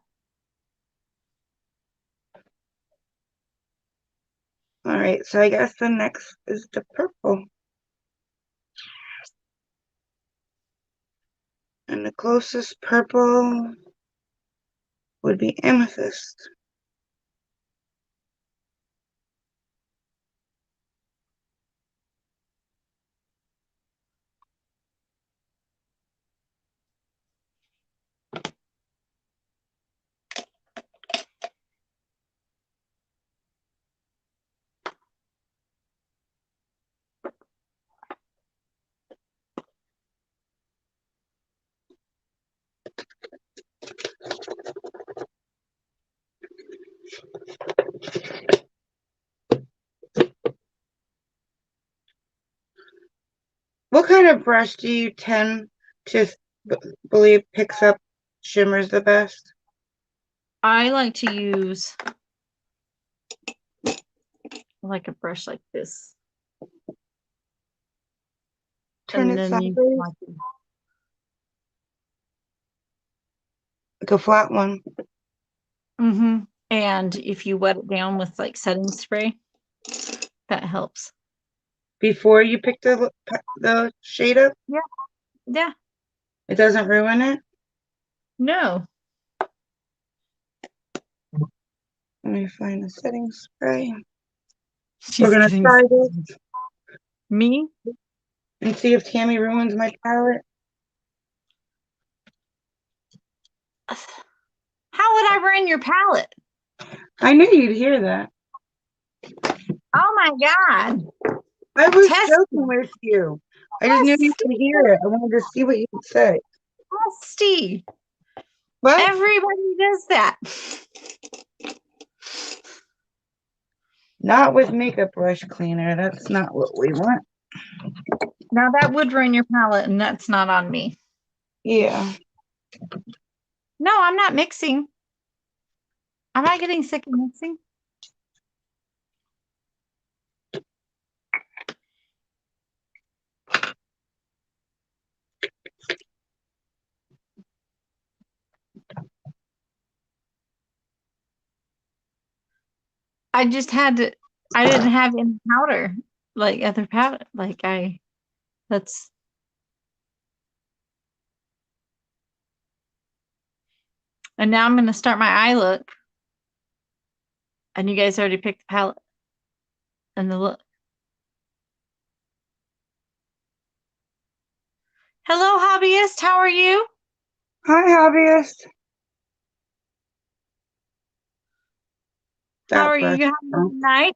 All right, so I guess the next is the purple. And the closest purple would be amethyst. What kind of brush do you tend to believe picks up shimmers the best? I like to use like a brush like this, Turn and it then you sideways, like like a flat one. mm-hmm. And if you wet it down with like setting spray, that helps. Before you pick the shade up, Yeah. Yeah. it doesn't ruin it. No. Let me find the setting spray. We're She's gonna getting try this me. and see if Tammy ruins my palette. How would I ruin your palette? I knew you'd hear that. Oh my God. I was Testy. joking with you. I just knew you could hear it. I wanted to see what you would say. Testy. What? Everybody does that. Not with makeup brush cleaner. That's not what we want. Now that would ruin your palette, and that's not on me. Yeah. No, I'm not mixing. Am I getting sick of mixing? I just had to, I didn't have any powder, like other powder. That's, and now I'm going to start my eye look. And you guys already picked the palette and the look. Hello, hobbyist. How are you? Hi, hobbyist. How are you? You having a good night?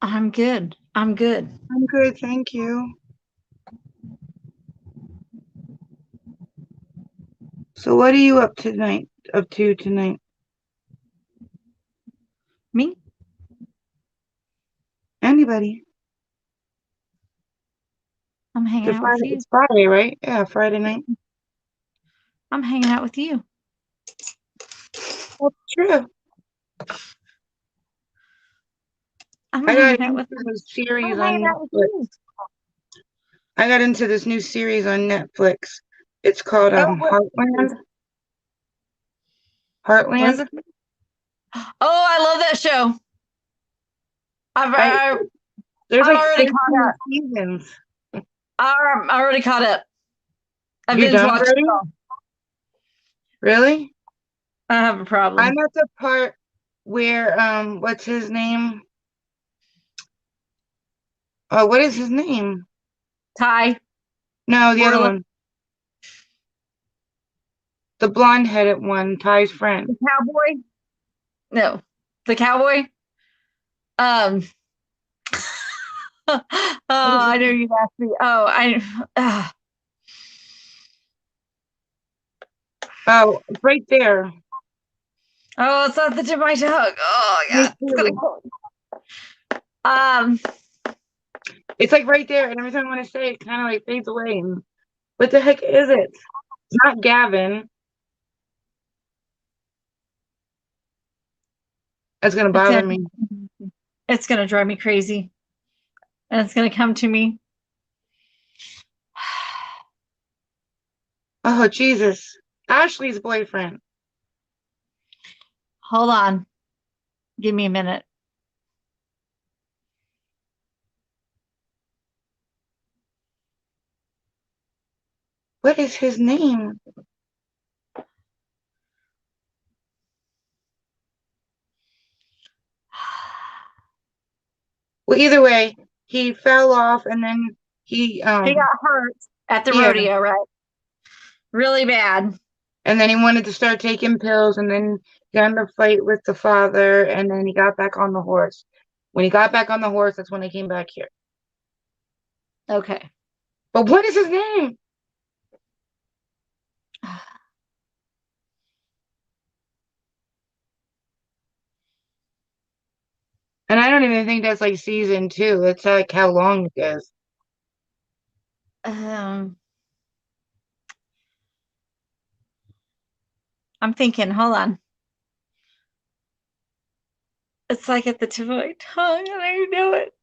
I'm good. I'm good. I'm good, thank you. So what are you up to tonight? Me? Anybody? I'm hanging out with you. It's Friday, right? Yeah, Friday night. I'm hanging out with you. That's true. I'm I got hanging out with into this series I'm on hanging out with Netflix. you. I got into this new series on Netflix. It's called Heartland. What is Heartland. it? Oh, I love that show. There's I'm like already caught 16 up. seasons. I'm already caught up. I You're binge done watched already? it all. Really? I have a problem. I'm at the part where what's his name? What is his name? Ty. No, the other Borderline. one. The blonde-headed one, Ty's friend. The cowboy. No, the cowboy. Um. Oh, I know you'd ask me. Oh, Oh, it's right there. oh, it's not the tip of my tongue. Oh, Me yeah, it's gonna too. go. It's like right there, and every time I want to say it, kind of like fades away. And what the heck is it? It's not Gavin. That's gonna bother me. It's gonna drive me crazy, and it's gonna come to me. Oh, Jesus. Ashley's boyfriend. Hold on. Give me a minute. What is his name? Well, either way, he fell off and then he He got hurt at the yeah, rodeo, right? Really bad. and then he wanted to start taking pills and then he got in a fight with the father and then he got back on the horse. When he got back on the horse, that's when they came back here. Okay. But what is his name? And I don't even think that's like season 2. It's like how long it is. I'm thinking, hold on. It's like at the tip of my tongue, and I know it.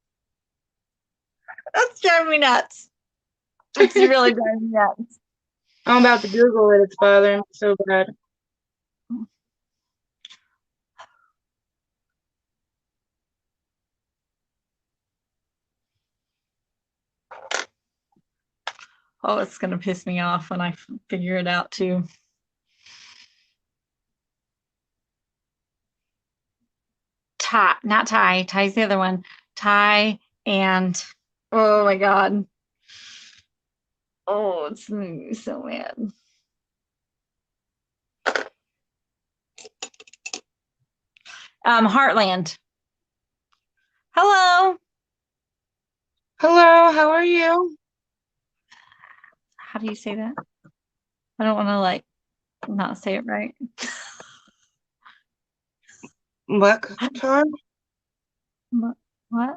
That's driving me nuts. It's really driving me nuts. I'm about to Google it. It's bothering me so bad. Oh, it's gonna piss me off when I figure it out too. Ty, not Ty. Ty's the other one. Ty and oh my god. Oh, it's making me so mad. Heartland. Hello. Hello, how are you? How do you say that? I don't want to like not say it right. Mukhtar? What?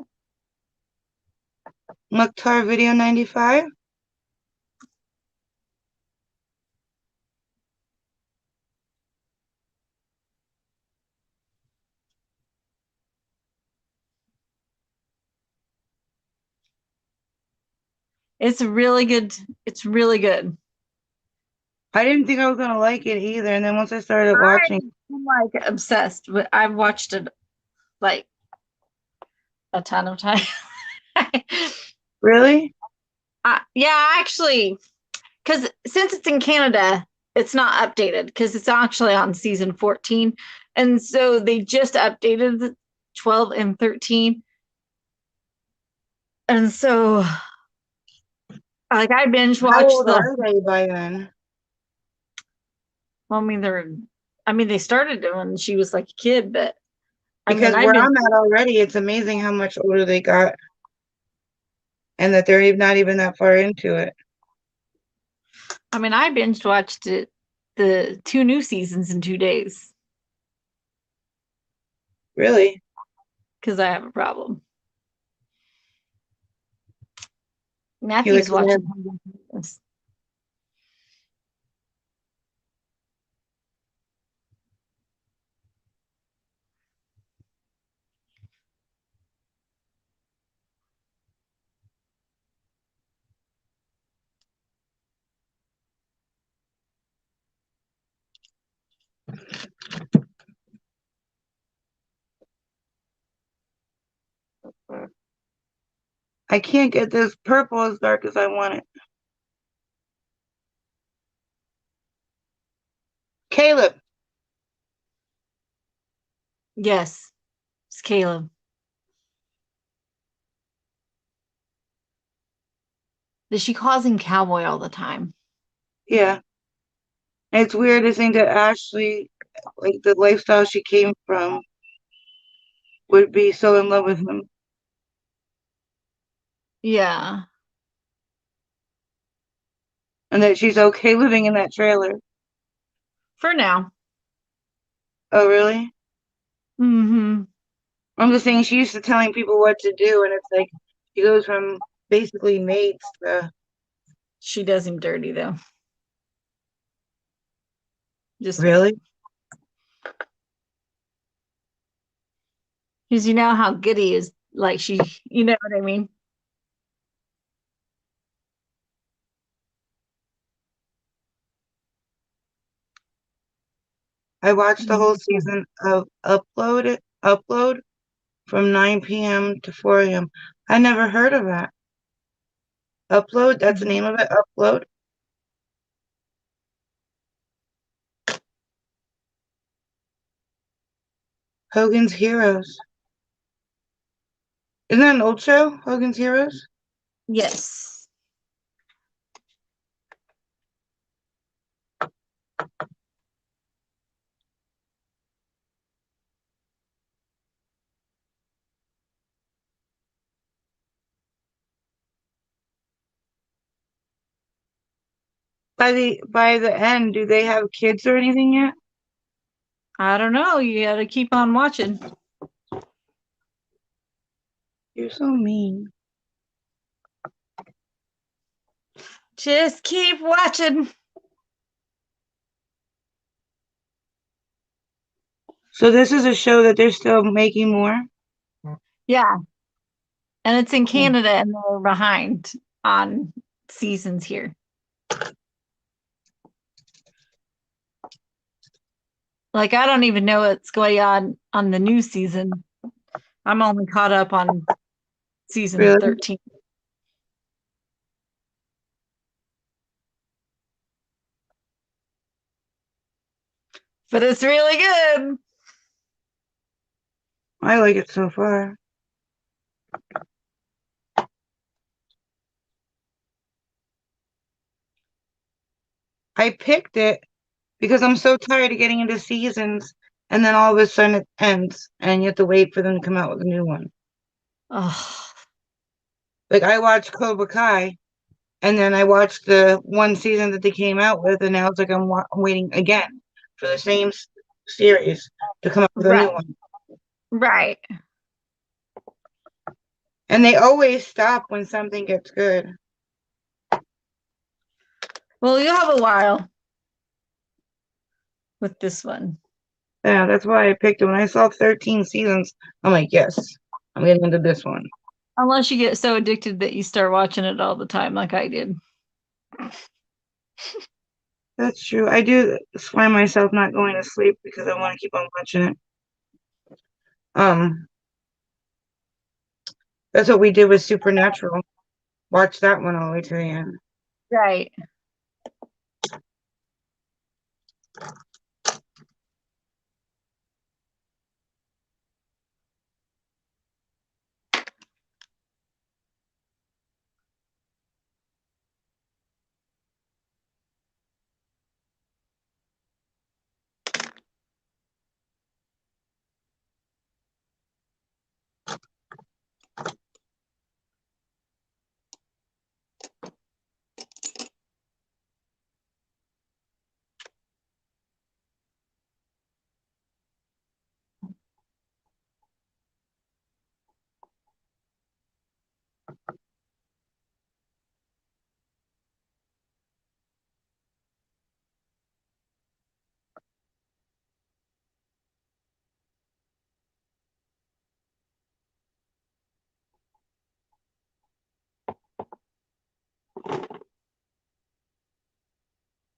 Mukhtar Video 95? It's really good. It's really good. I didn't think I was gonna like it either, and then once I started watching, I'm like obsessed, but I've watched it like a ton of times. really? Yeah, actually, because since it's in Canada, it's not updated because it's actually on season 14. And so they just updated the 12 and 13. And so, like, I binge How watched old the, are they by then? well, I mean, they started it when she was like a kid, but I mean, Because I've where been, I'm at already, it's amazing how much older they got and that they're not even that far into it. I binged watched it, the 2 new seasons in 2 days Really? because I have a problem. You like Matthew's to watching have, this. I can't get this purple as dark as I want it. Caleb, Yes, it's Caleb. Is she calls him cowboy all the time? yeah. It's weird to think that Ashley, like the lifestyle she came from, would be so in love with him Yeah, and that she's okay living in that trailer. for now. Oh, really? Mm-hmm. I'm just saying she used to telling people what to do, and it's like she goes from basically mates to She does him dirty though. Just really. because you know how good he is. Like you know what I mean? I watched the Mm. whole season of Upload from 9 p.m. to 4 a.m. I never heard of that. Upload, that's the name of it, Upload. Hogan's Heroes. Isn't that an old show? Hogan's Heroes? Yes. By the end, do they have kids or anything yet? I don't know. You got to keep on watching. You're so mean. Just keep watching. So this is a show that they're still making more? Yeah, and it's in Hmm. Canada, and they're behind on seasons here. Like I don't even know what's going on the new season. I'm only caught up on season Really? 13. But it's really good. I like it so far. I picked it because I'm so tired of getting into seasons and then all of a sudden it ends and you have to wait for them to come out with a new one. Oh, Like I watched Cobra Kai and then I watched the one season that they came out with and now it's like I'm waiting again for the same series to come out with a right, new one. right. And they always stop when something gets good. Well, you have a while with this one. Yeah, that's why I picked it. When I saw 13 seasons, I'm like, yes, I'm getting into this one. Unless you get so addicted that you start watching it all the time, like I did. That's true. I do find myself not going to sleep because I want to keep on watching it. Um, that's what we did with Supernatural. Watch that one all the way to the end. Right.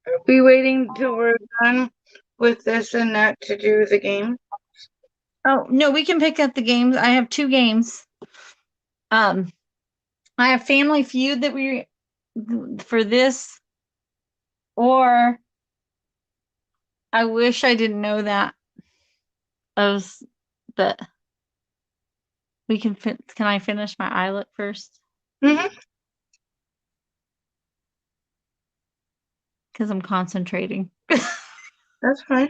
Are we waiting till we're done with this and that to do the game? Oh, no, we can pick up the games. I have two games. Um, I have Family Feud that we for this, or I wish I didn't know that. I was, but we can can I finish my eyelet first? Hmm. Because I'm concentrating. That's fine.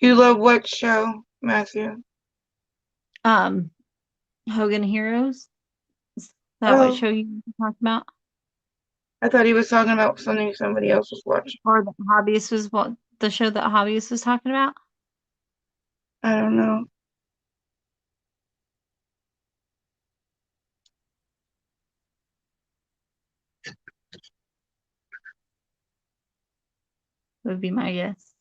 You love what show, Matthew? um, Hogan Heroes. Is that what Oh, show you talked about? I thought he was talking about something somebody else was watching. Or the Hobbyist was what the show that Hobbyist was talking about? I don't know. Would be my guess.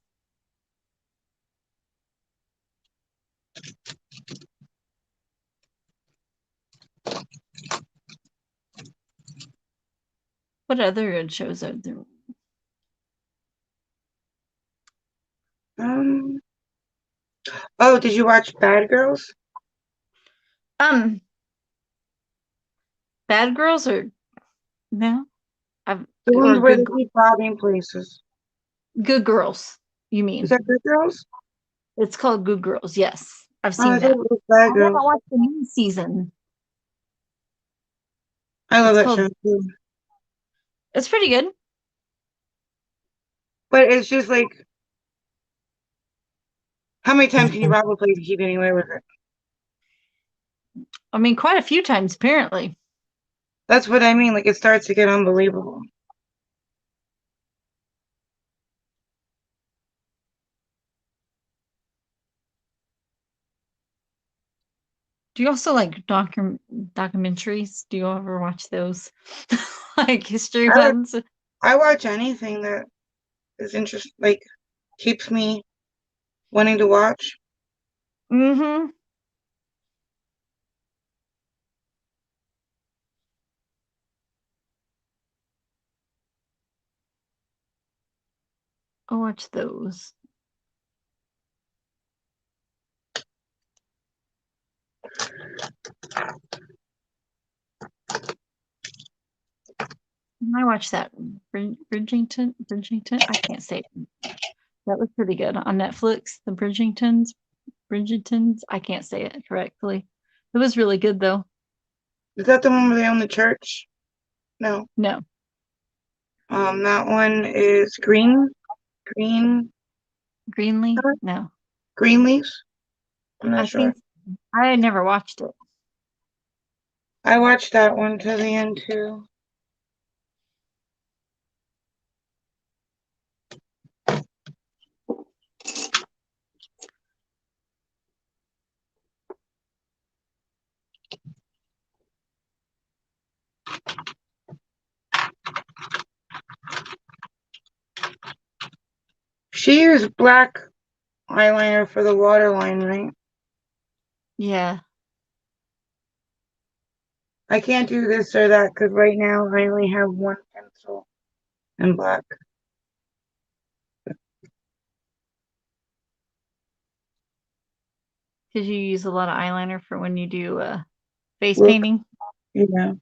What other good shows are there? Um. Oh, did you watch Bad Girls? Um, Bad Girls or no? I've The or ones where they Good keep robbing places. Good Girls. You Is mean? that Good Girls? It's called Good Girls. Yes, I've Oh, I seen thought that. it was I Bad haven't Girls. watched the new season. I love It's that show called. too. It's pretty good. But it's just like, how many times can you rob a place and keep getting away with it? I mean, quite a few times apparently. That's what I mean. Like, it starts to get unbelievable. Do you also like documentaries? Do you ever watch those, like history I would, ones? I watch anything that is interesting, like, keeps me wanting to watch. Mm-hmm. I'll watch those. I watched that Bridgington. I can't say it. That was pretty good on Netflix. The Bridgertons. I can't say it correctly. It was really good though. Is that the one where they own the church? No. No, That one is green, Greenlee. No, Greenleaf. I'm not I sure. think I had never watched it. I watched that one to the end too. She used black eyeliner for the waterline, right? Yeah. I can't do this or that because right now I only have one pencil in black. Because you use a lot of eyeliner for when you do face Look, painting. yeah,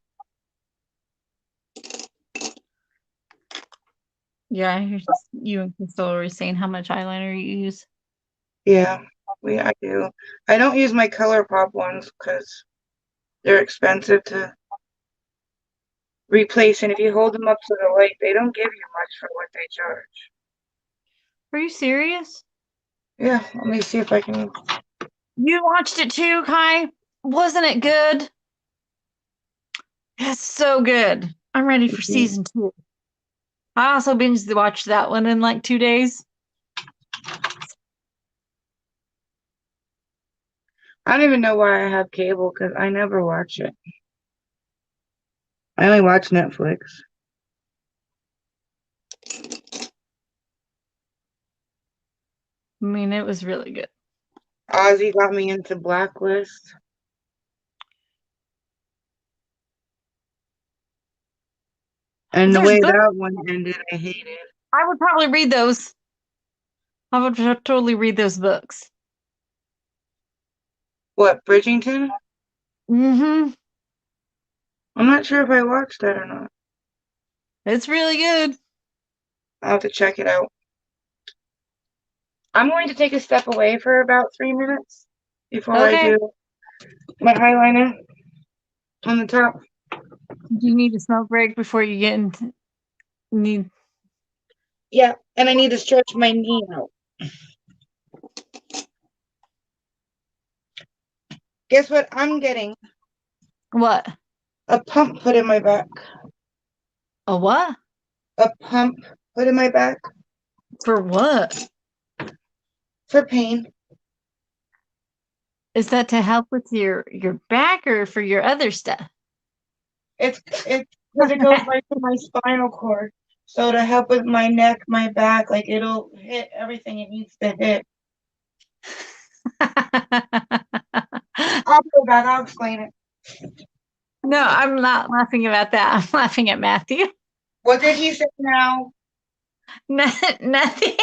Yeah, you and Crystal were saying how much eyeliner you use. yeah, I do. I don't use my ColourPop ones because they're expensive to replace, and if you hold them up to the light, they don't give you much for what they charge. Are you serious? Yeah, let me see if I can. You watched it too, Kai? Wasn't it good? It's so good. I'm ready for season 2. I also binged watched that one in like 2 days. I don't even know why I have cable because I never watch it. I only watch Netflix. I mean, it was really good. Ozzy got me into Blacklist. And the There's way books. that one ended, I hated. I would probably read those. I would totally read those books. What, Bridgerton? Mm-hmm. I'm not sure if I watched that or not. It's really good. I'll have to check it out. I'm going to take a step away for about 3 minutes before I Okay. do my eyeliner on the top. Do you need a smoke break before you get into need Yeah, and I need to stretch my knee out. Guess what I'm getting? what? A pump put in my back. A what? A pump put in my back For what? for pain. Is that to help with your back or for your other stuff? It's because it goes right to my spinal cord. So to help with my neck, my back, like it'll hit everything it needs to hit. I'll go back. I'll explain it. No, I'm not laughing about that. I'm laughing at Matthew. What did he say now? Nothing.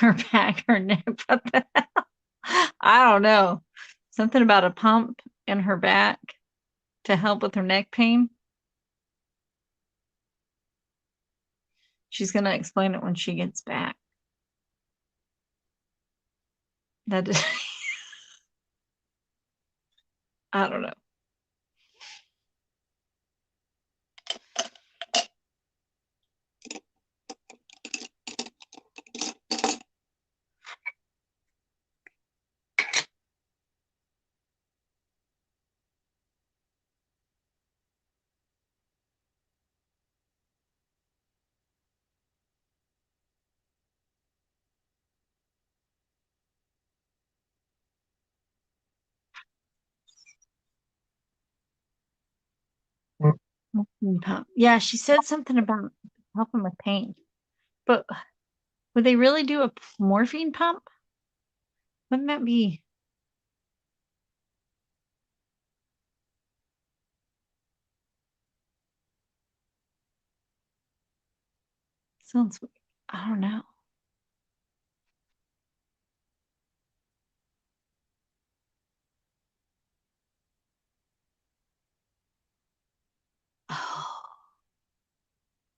Her back, her neck. What the hell? I don't know. Something about a pump in her back to help with her neck pain. She's gonna explain it when she gets back. That is, I don't know. Morphine pump. Yeah, she said something about helping with pain. But would they really do a morphine pump? Wouldn't that be sounds weird. I don't know. Oh,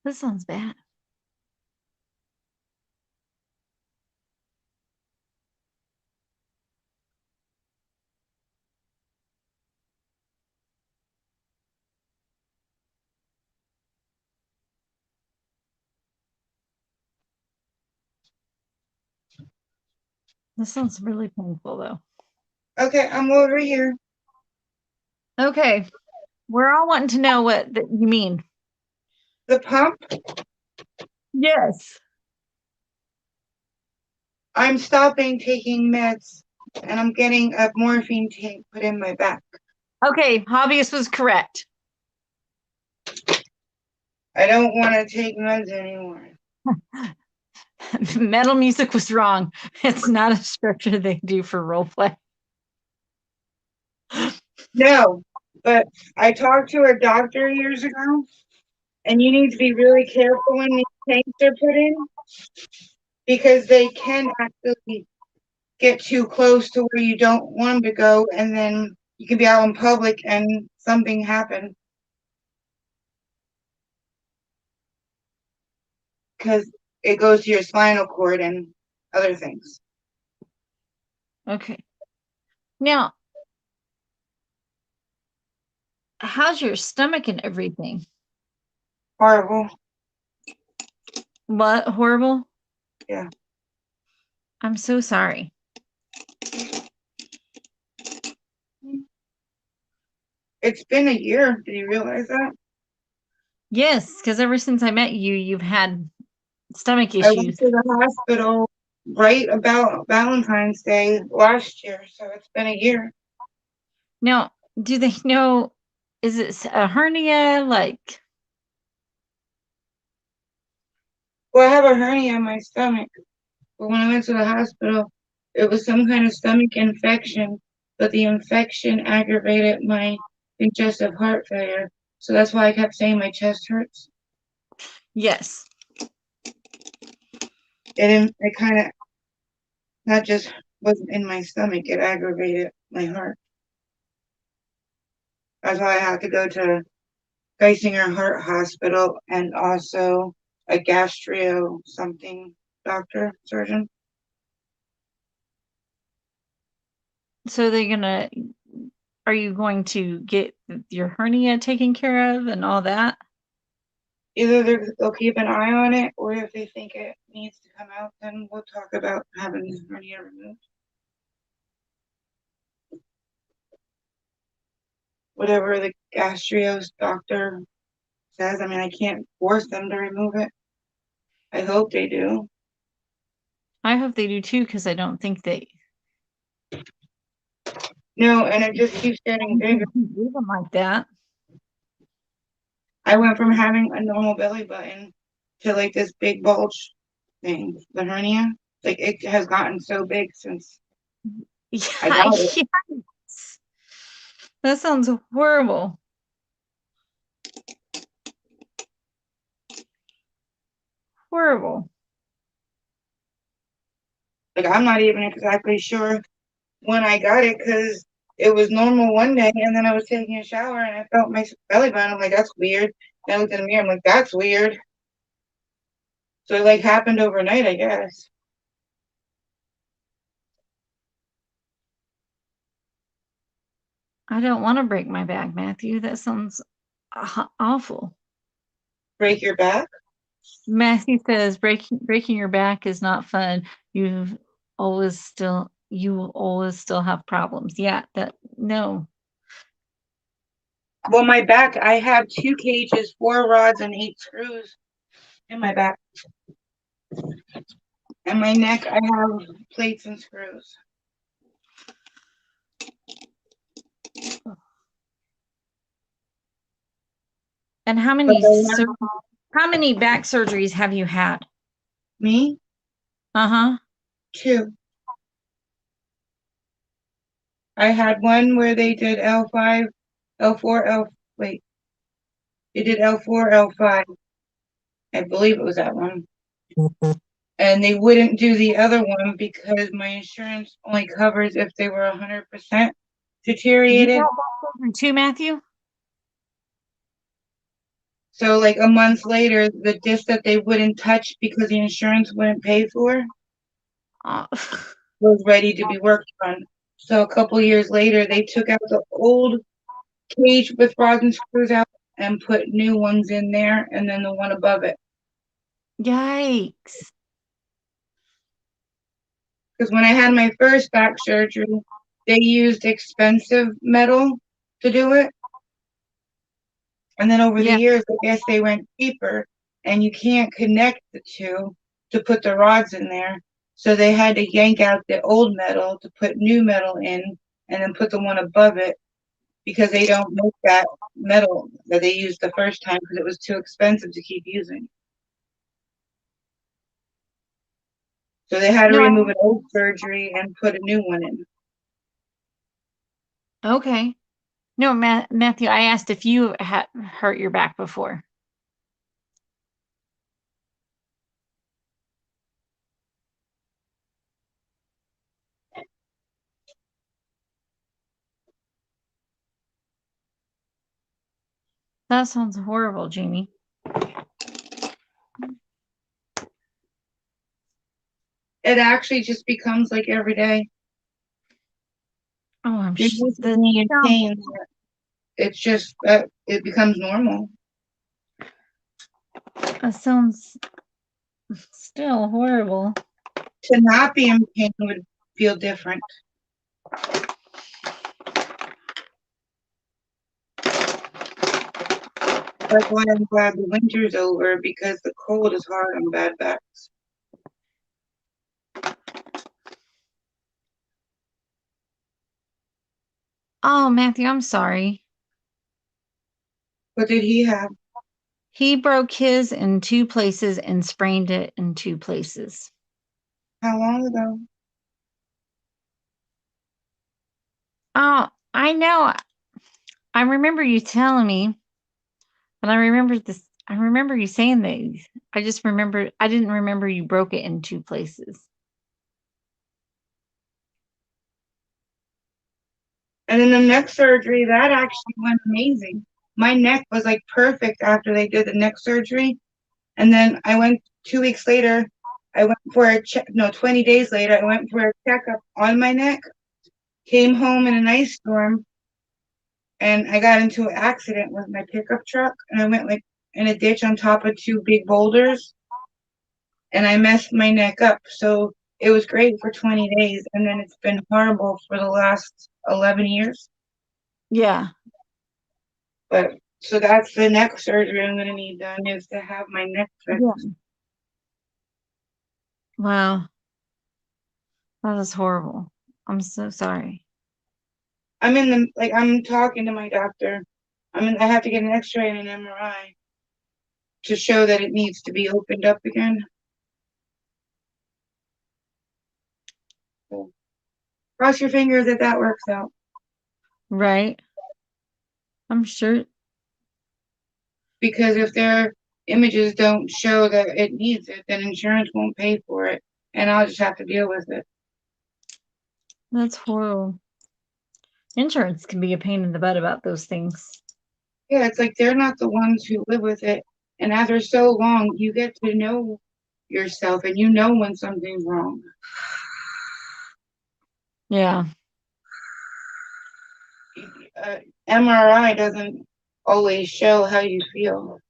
this sounds bad. This sounds really painful though. Okay, I'm over here. Okay. We're all wanting to know what you mean. The pump, Yes. I'm stopping taking meds and I'm getting a morphine tank put in my back. Okay, Hobbyist was correct. I don't want to take meds anymore. Metal music was wrong. It's not a structure they do for role play. No, but I talked to a doctor years ago, and you need to be really careful when these tanks are put in because they can actually get too close to where you don't want them to go, and then you can be out in public and something happen because it goes to your spinal cord and other things. Okay. Now, how's your stomach and everything? Horrible. What? Horrible? Yeah. I'm so sorry. It's been a year. Did you realize that? Yes, because ever since I met you, you've had stomach I went issues. to the hospital right about Valentine's Day last year, so it's been a year. Now, do they know, is it a hernia? Like, Well, I have a hernia in my stomach, but when I went to the hospital, it was some kind of stomach infection, but the infection aggravated my congestive heart failure. So that's why I kept saying my chest hurts. yes. It kind of not just wasn't in my stomach, it aggravated my heart. That's why I had to go to Geisinger Heart Hospital and also a gastro something doctor, surgeon. So are you going to get your hernia taken care of and all that? Either they'll keep an eye on it, or if they think it needs to come out, then we'll talk about having the hernia removed. Whatever the gastro doctor says. I mean, I can't force them to remove it. I hope they do. I hope they do too, because I don't think they No, and it just keeps getting bigger. do them like that. I went from having a normal belly button to like this big bulge thing, the hernia. Like it has gotten so big since I Yeah, got it. yes. That sounds horrible. Horrible. Like I'm not even exactly sure when I got it because it was normal one day and then I was taking a shower and I felt my belly button. I'm like, that's weird. And I looked in the mirror, I'm like, that's weird. So it like happened overnight, I guess. I don't want to break my back, Matthew. That sounds awful. Break your back? Matthew says breaking your back is not fun. You will always still have problems. Yeah, that no. Well, my back, I have 2 cages, 4 rods, and 8 screws in my back. And my neck, I have plates and screws. And how But many how many back surgeries have you had? me, Uh-huh. 2. I had one where they did L5, L4, wait, they did L4, L5. I believe it was that one. And they wouldn't do the other one because my insurance only covers if they were 100% You deteriorated. got back surgery too, Matthew? So like a month later, the disc that they wouldn't touch because the insurance wouldn't pay for Oh, was ready to be worked on. So a couple years later, they took out the old cage with rods and screws out and put new ones in there, and then the one above it. yikes. Because when I had my first back surgery, they used expensive metal to do it. And then over the Yeah. years, I guess they went cheaper, and you can't connect the two to put the rods in there. So they had to yank out the old metal to put new metal in and then put the one above it because they don't make that metal that they used the first time because it was too expensive to keep using. So they had to No, remove an old surgery and put a new one in. okay. No, Matthew, I asked if you had hurt your back before. That sounds horrible, Jamie. It actually just becomes like every day. Oh, I'm You're sh used to the being in sound pain. It's just that it becomes normal. that sounds still horrible. To not be in pain would feel different. That's why I'm glad the winter's over because the cold is hard on bad backs. Oh, Matthew, I'm sorry. What did he have? He broke his in 2 places and sprained it in 2 places. How long ago? Oh, I know. I remember you telling me, but I remember you saying that. I didn't remember you broke it in 2 places. And then the neck surgery, that actually went amazing. My neck was like perfect after they did the neck surgery. And then I went 2 weeks later, I went for a check, no, 20 days later, I went for a checkup on my neck, came home in an ice storm, and I got into an accident with my pickup truck. And I went like in a ditch on top of 2 big boulders, and I messed my neck up. So it was great for 20 days. And then it's been horrible for the last 11 years. Yeah. But so that's the neck surgery I'm gonna need done is to have my neck fixed. Yeah. Wow. That is horrible. I'm so sorry. I'm in the like I'm talking to my doctor. I have to get an X-ray and an MRI to show that it needs to be opened up again. So cross your fingers that that works out. Right? I'm sure. Because if their images don't show that it needs it, then insurance won't pay for it, and I'll just have to deal with it. That's horrible. Insurance can be a pain in the butt about those things. Yeah, it's like they're not the ones who live with it, and after so long, you get to know yourself, and you know when something's wrong. Yeah. MRI doesn't always show how you feel.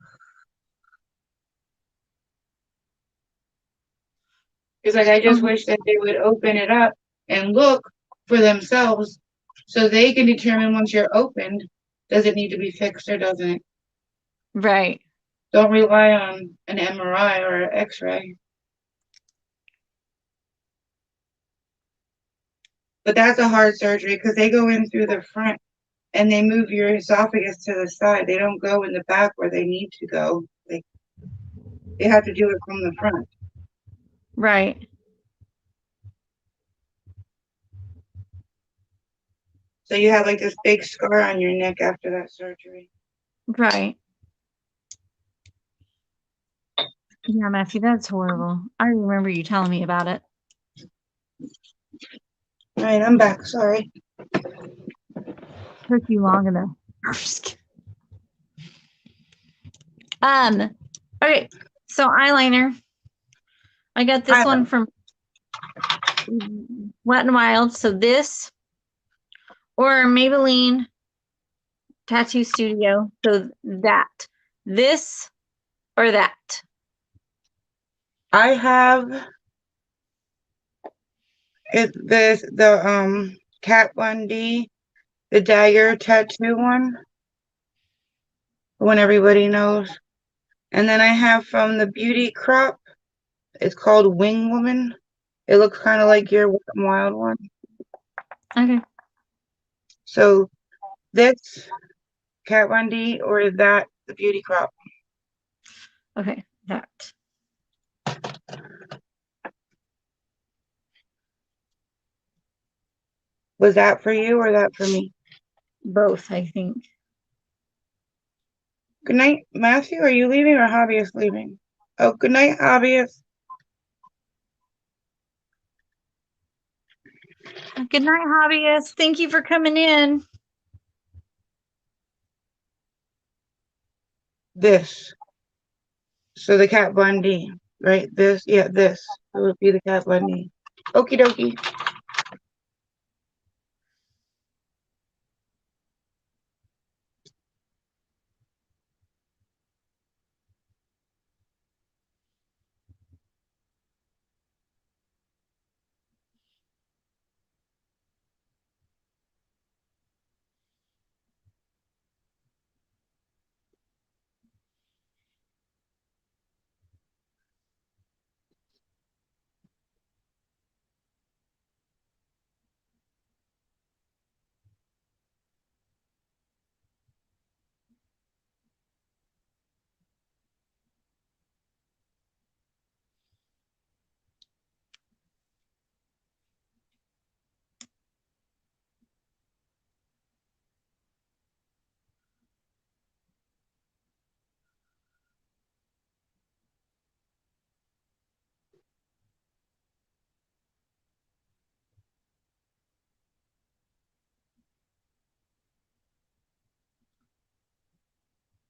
It's like I just Um, wish that they would open it up and look for themselves so they can determine once you're opened, does it need to be fixed or doesn't it? right. Don't rely on an MRI or an X-ray. But that's a hard surgery because they go in through the front and they move your esophagus to the side. They don't go in the back where they need to go. Like they have to do it from the front. Right. So you have like this big scar on your neck after that surgery. Right. Yeah, Matthew, that's horrible. I remember you telling me about it. All right, I'm back. Sorry. Took you long enough. I'm just kidding. Okay. So eyeliner. I got this one from Wet n Wild. So this or Maybelline Tattoo Studio. So that. This or that. I have the Kat Von D, the dagger tattoo one everybody knows. And then I have from the Beauty Crop, it's called Wing Woman. It looks kind of like your Wet n Wild one. Okay. So this Kat Von D or that the Beauty Crop. Okay, that. Was that for you or that for me? Both, I think. Good night, Matthew. Are you leaving or Hobbyist leaving? Oh, good night, Hobbyist. Good night, hobbyist. Thank you for coming in. This. So the Kat Von D, right? This, yeah, this. It would be the Kat Von D. Okie dokie.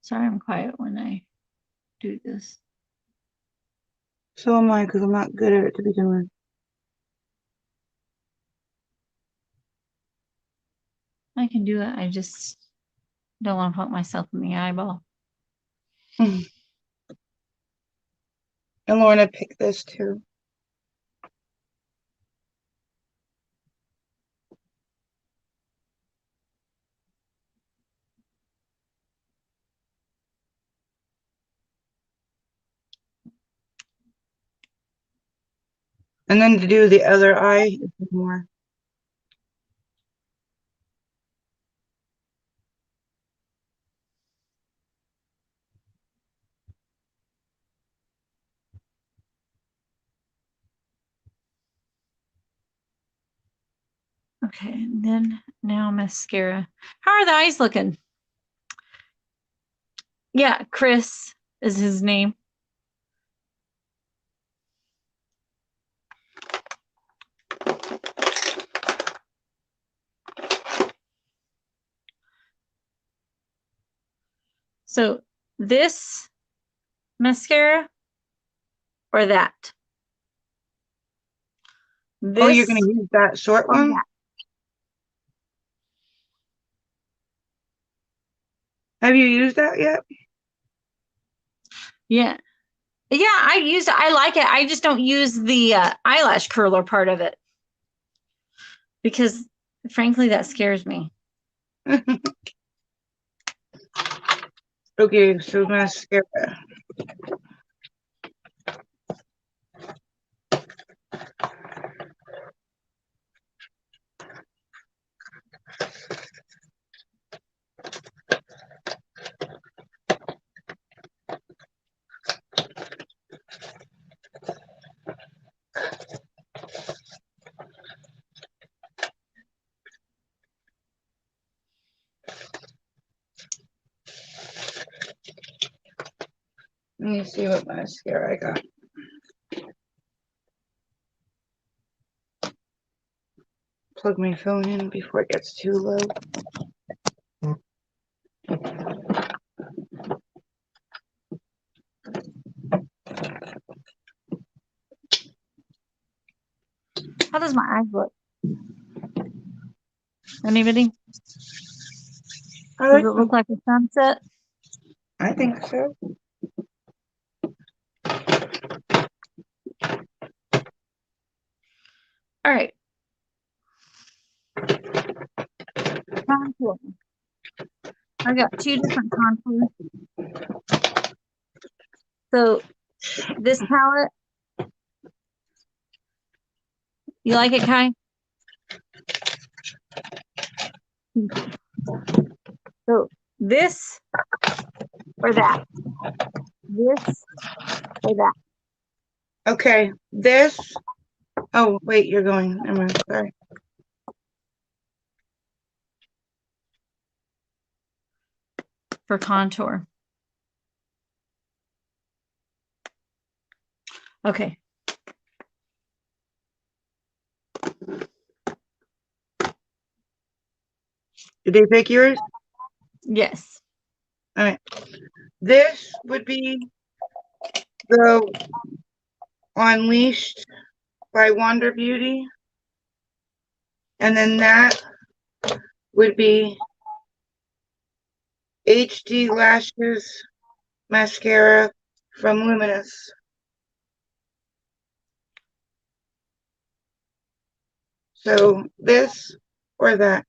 Sorry, I'm quiet when I do this. So am I, because I'm not good at it to begin with. I can do it. I just don't want to put myself in the eyeball. And Lorna picked this too. And then to do the other eye, more. Okay, and then now mascara. How are the eyes looking? Yeah, Chris is his name. So this mascara or that? Oh, you're This going to use that short or one? that? Have you used that yet? Yeah. Yeah, I like it. I just don't use the eyelash curler part of it because frankly that scares me. Okay, so mascara. Let me see what mascara I got. Plug my phone in before it gets too low. How does my eyes look? Anybody? Does it look like a sunset? I think so. All right. Contour. I got two different contours. So this palette, you like it, Kai? So this or that? This or that? Okay, this. Oh, wait, you're going. Never mind. Sorry. For contour. Okay. Did they pick yours? Yes. All right. This would be the Unleashed by Wander Beauty. And then that would be HD Lashes Mascara from Luminous. So this or that.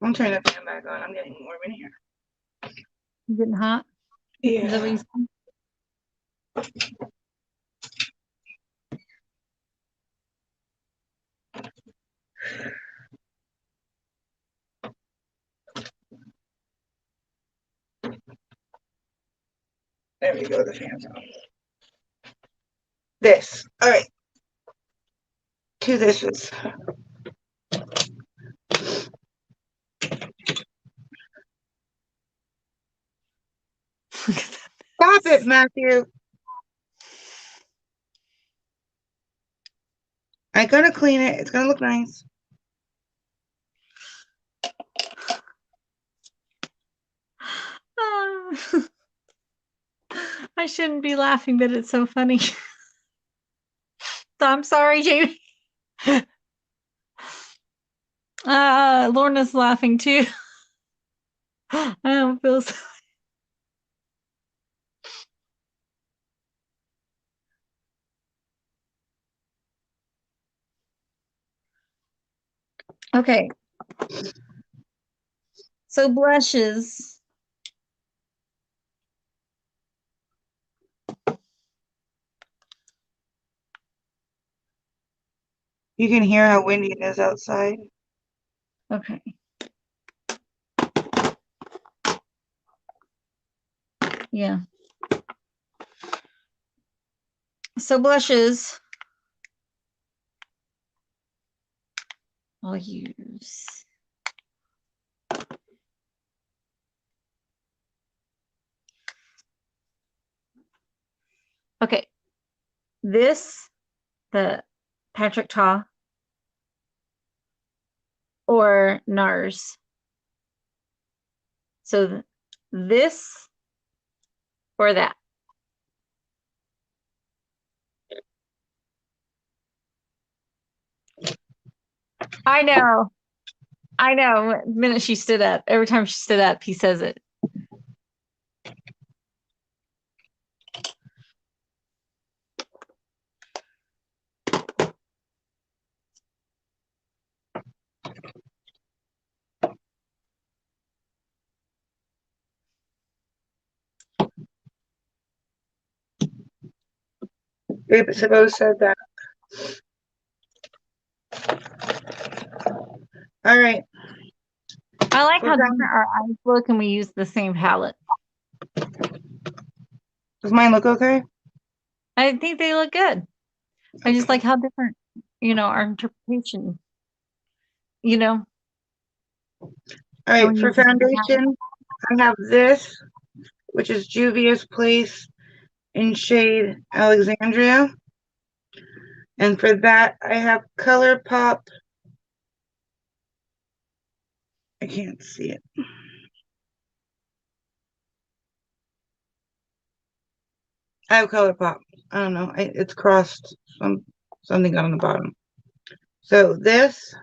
I'm turning the fan back on. I'm getting warm in here. You getting hot? Yeah. Is that what you said? There we go. The fan's on. This. All right. Two thises. Stop it, Matthew. I'm gonna clean it. It's gonna look nice. I shouldn't be laughing, but it's so funny. So I'm sorry, Jamie. Lorna's laughing too. I don't feel so. Okay. So blushes. You can hear how windy it is outside. Okay. Yeah. So blushes. I'll use. Okay. This, the Patrick Ta or NARS. So this or that. I know. I know. The minute she stood up, every time she stood up, he says it. David Sabo said that. All right. I like how different our eyes look and we use the same palette. Does mine look okay? I think they look good. I just like how different, our interpretation, you know, All how right, we for use a different hat. foundation, I have this, which is Juvia's Place in shade Alexandria. And for that, I have ColourPop. I can't see it. I have ColourPop. I don't know. It's crossed something on the bottom. So this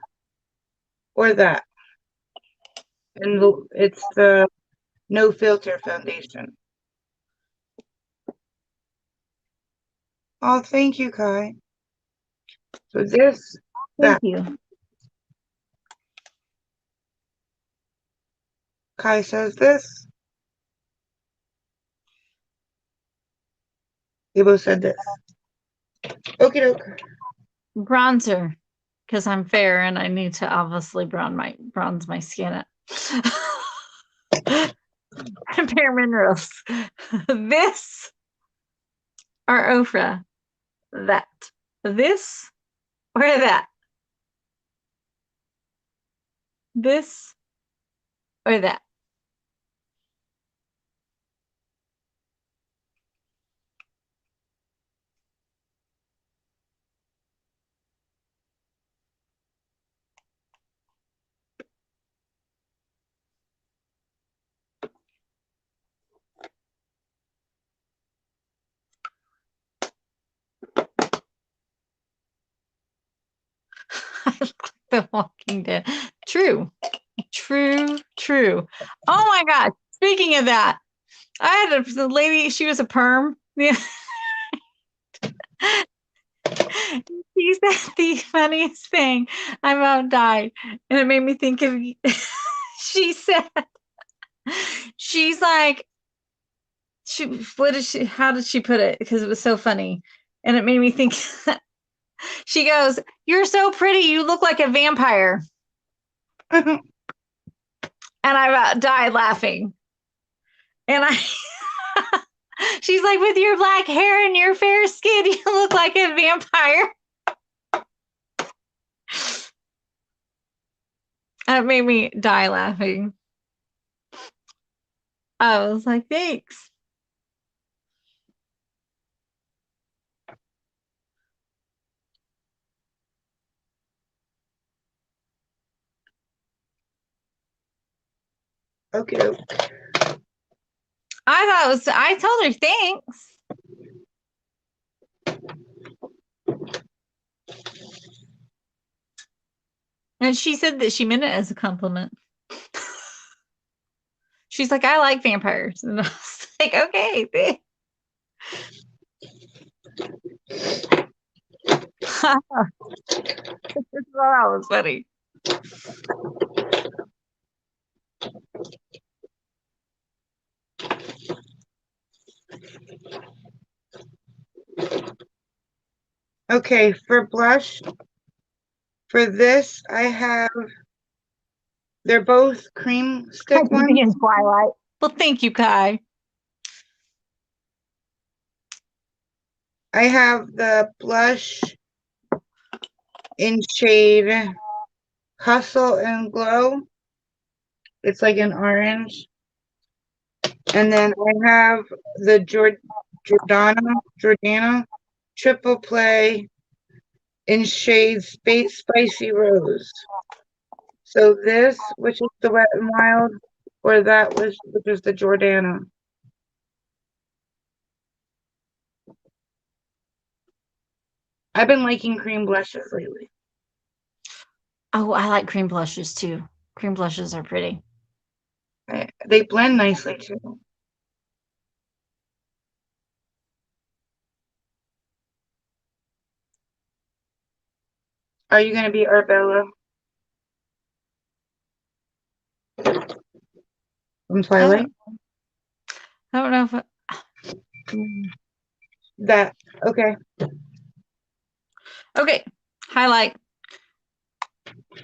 or that. And it's the no filter foundation. Oh, thank you, Kai. So this, Thank that. you. Kai says this. They both said this. Okie doke. Bronzer, because I'm fair and I need to obviously bronze my skin. Bare minerals. This or Ofra. That. This or that. This or that. I look like The Walking Dead. True. True. Oh my God. Speaking of that, I had a lady, she was a perm. Yeah. She said the funniest thing. I about died. And it made me think of she said she's like how did she put it? Because it was so funny. And it made me think she goes, "You're so pretty, you look like a vampire." And I about died laughing. And she's like, "With your black hair and your fair skin, you look like a vampire." That made me die laughing. I was like, thanks. Okay. I told her thanks. And she said that she meant it as a compliment. She's like, "I like vampires." And I was like, okay, thanks. That was funny. Okay, for blush, for this, they're both cream I stick could be in ones. Twilight. Well, thank you, Kai. I have the blush in shade Hustle and Glow. It's like an orange. And then I have the Jordana Triple Play in shade Space Spicy Rose. So this, which is the Wet and Wild, or that which is the Jordana. I've been liking cream blushes lately. Oh, I like cream blushes too. Cream blushes are pretty. They blend nicely too. Are you gonna be Arbella from Twilight? I don't know if That okay. okay. Highlight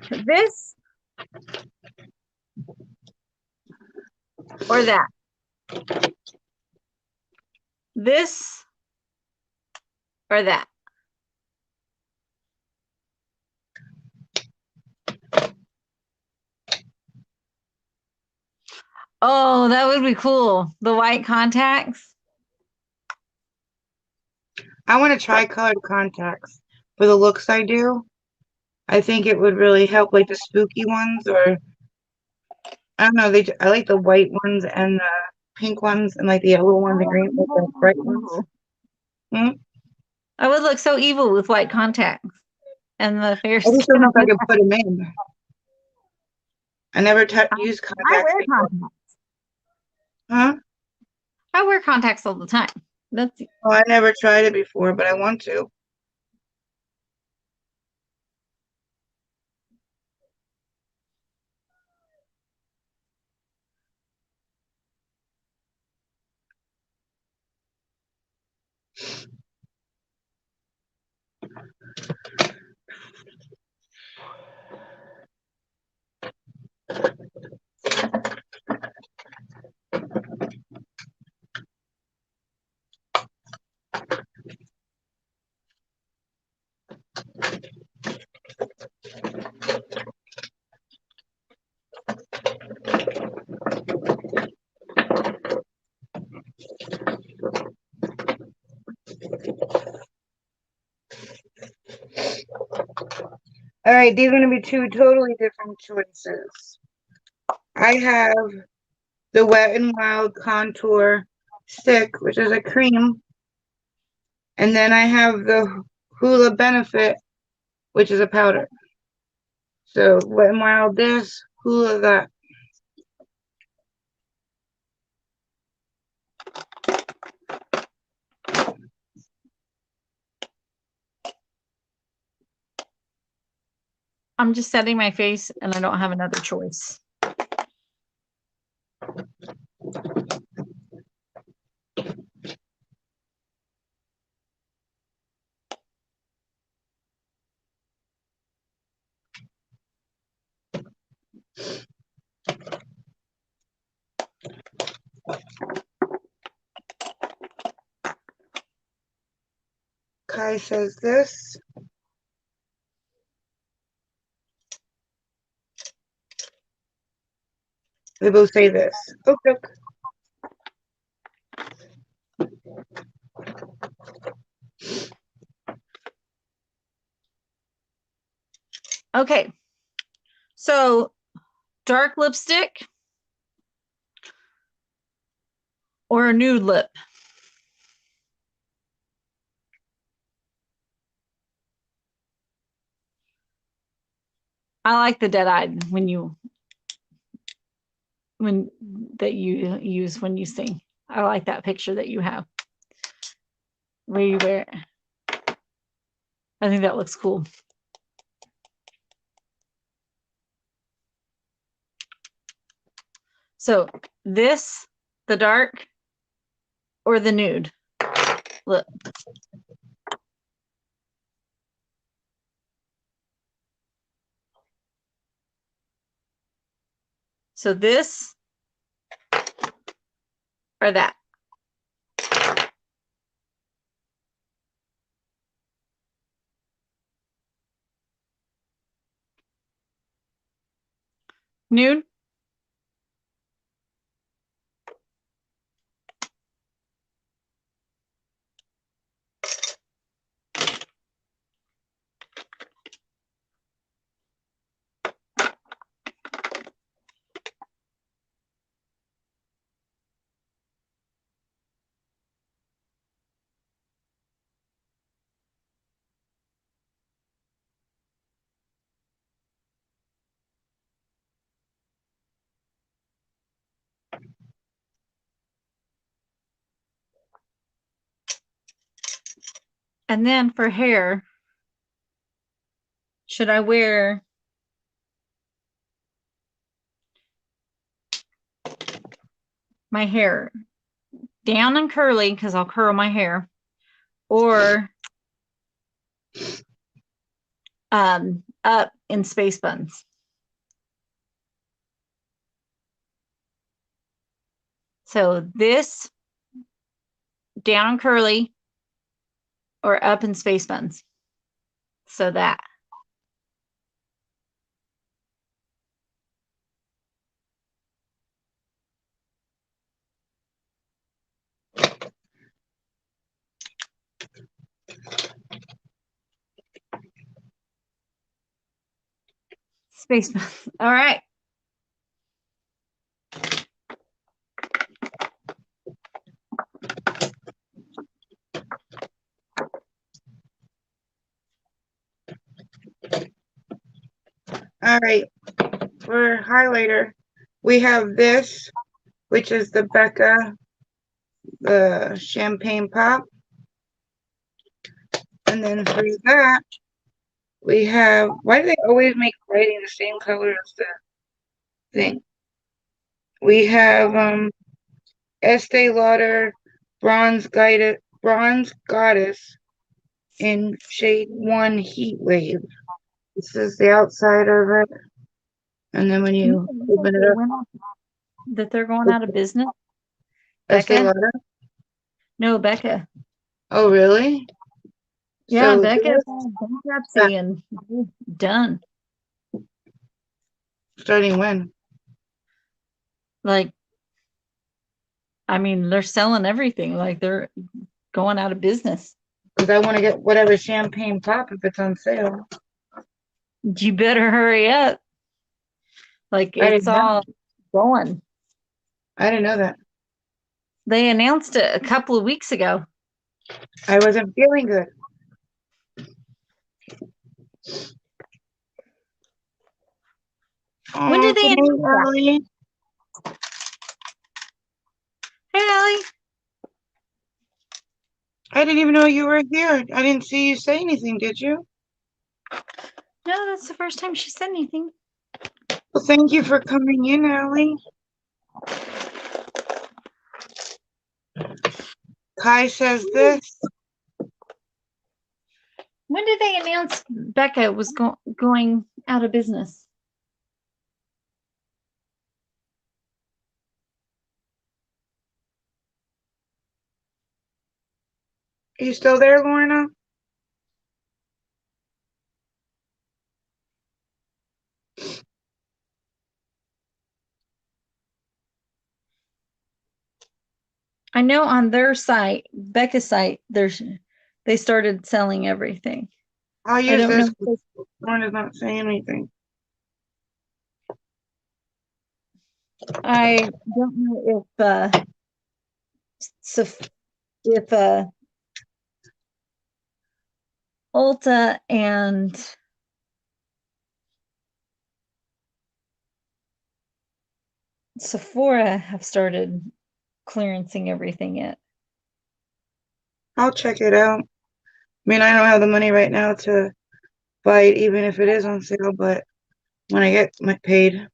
this or that. This or that? Oh, that would be cool. The white contacts. I want to try colored contacts for the looks I do. I think it would really help, like the spooky ones, or I don't know. I like the white ones and the pink ones, and like the yellow ones and green, like the bright ones. Hmm? I would look so evil with white contacts and the fair I just don't skin. know if I could put them in. I never used I contacts wear before. contacts. Huh? I wear contacts all the time. That's Well, I never tried it before, but I want to. All right, these are going to be two totally different choices. I have the Wet n Wild Contour Stick, which is a cream, and then I have the Hula Benefit, which is a powder. So Wet n Wild this, Hula that. I'm just setting my face and I don't have another choice. Kai says this. They both say this. Okay. Okay. So dark lipstick or a nude lip? I like the dead-eyed when that you use when you sing. I like that picture that you have where you wear it. I think that looks cool. So this, the dark or the nude? Look. So this or that? Nude? And then for hair, should I wear my hair down and curly because I'll curl my hair, or up in space buns? So this down curly or up in space buns. So that. Space buns. All right. All right, for highlighter, we have this, which is the Becca, the Champagne Pop. And then for that, we have, why do they always make writing the same color as the thing? We have Estee Lauder Bronze Goddess in shade 1 Heat Wave. This is the outside of it. And then when you open it up, that they're going out of business. Estee Becca? Lauder. No, Becca. Oh, really? Yeah, So Becca filed bankruptcy and done. starting when? Like, I mean, they're selling everything. Like, they're going out of business. Because I want to get whatever Champagne Pop if it's on sale. You better hurry up. Like, it's all going. I didn't know that. They announced it a couple of weeks ago. I wasn't feeling good. When did they announce that? Allie. Hey, Allie. I didn't even know you were here. I didn't see you say anything, did you? No, that's the first time she said anything. Well, thank you for coming in, Allie. Kai says this. When did they announce Becca was going out of business? Are you still there, Lorna? I know on their site, Becca's site, they started selling everything. I'll I use don't this. know. Lorna's not saying anything. I don't know if Ulta and Sephora have started clearancing everything yet. I'll check it out. I mean, I don't have the money right now to buy it, even if it is on sale, but when I get my paid,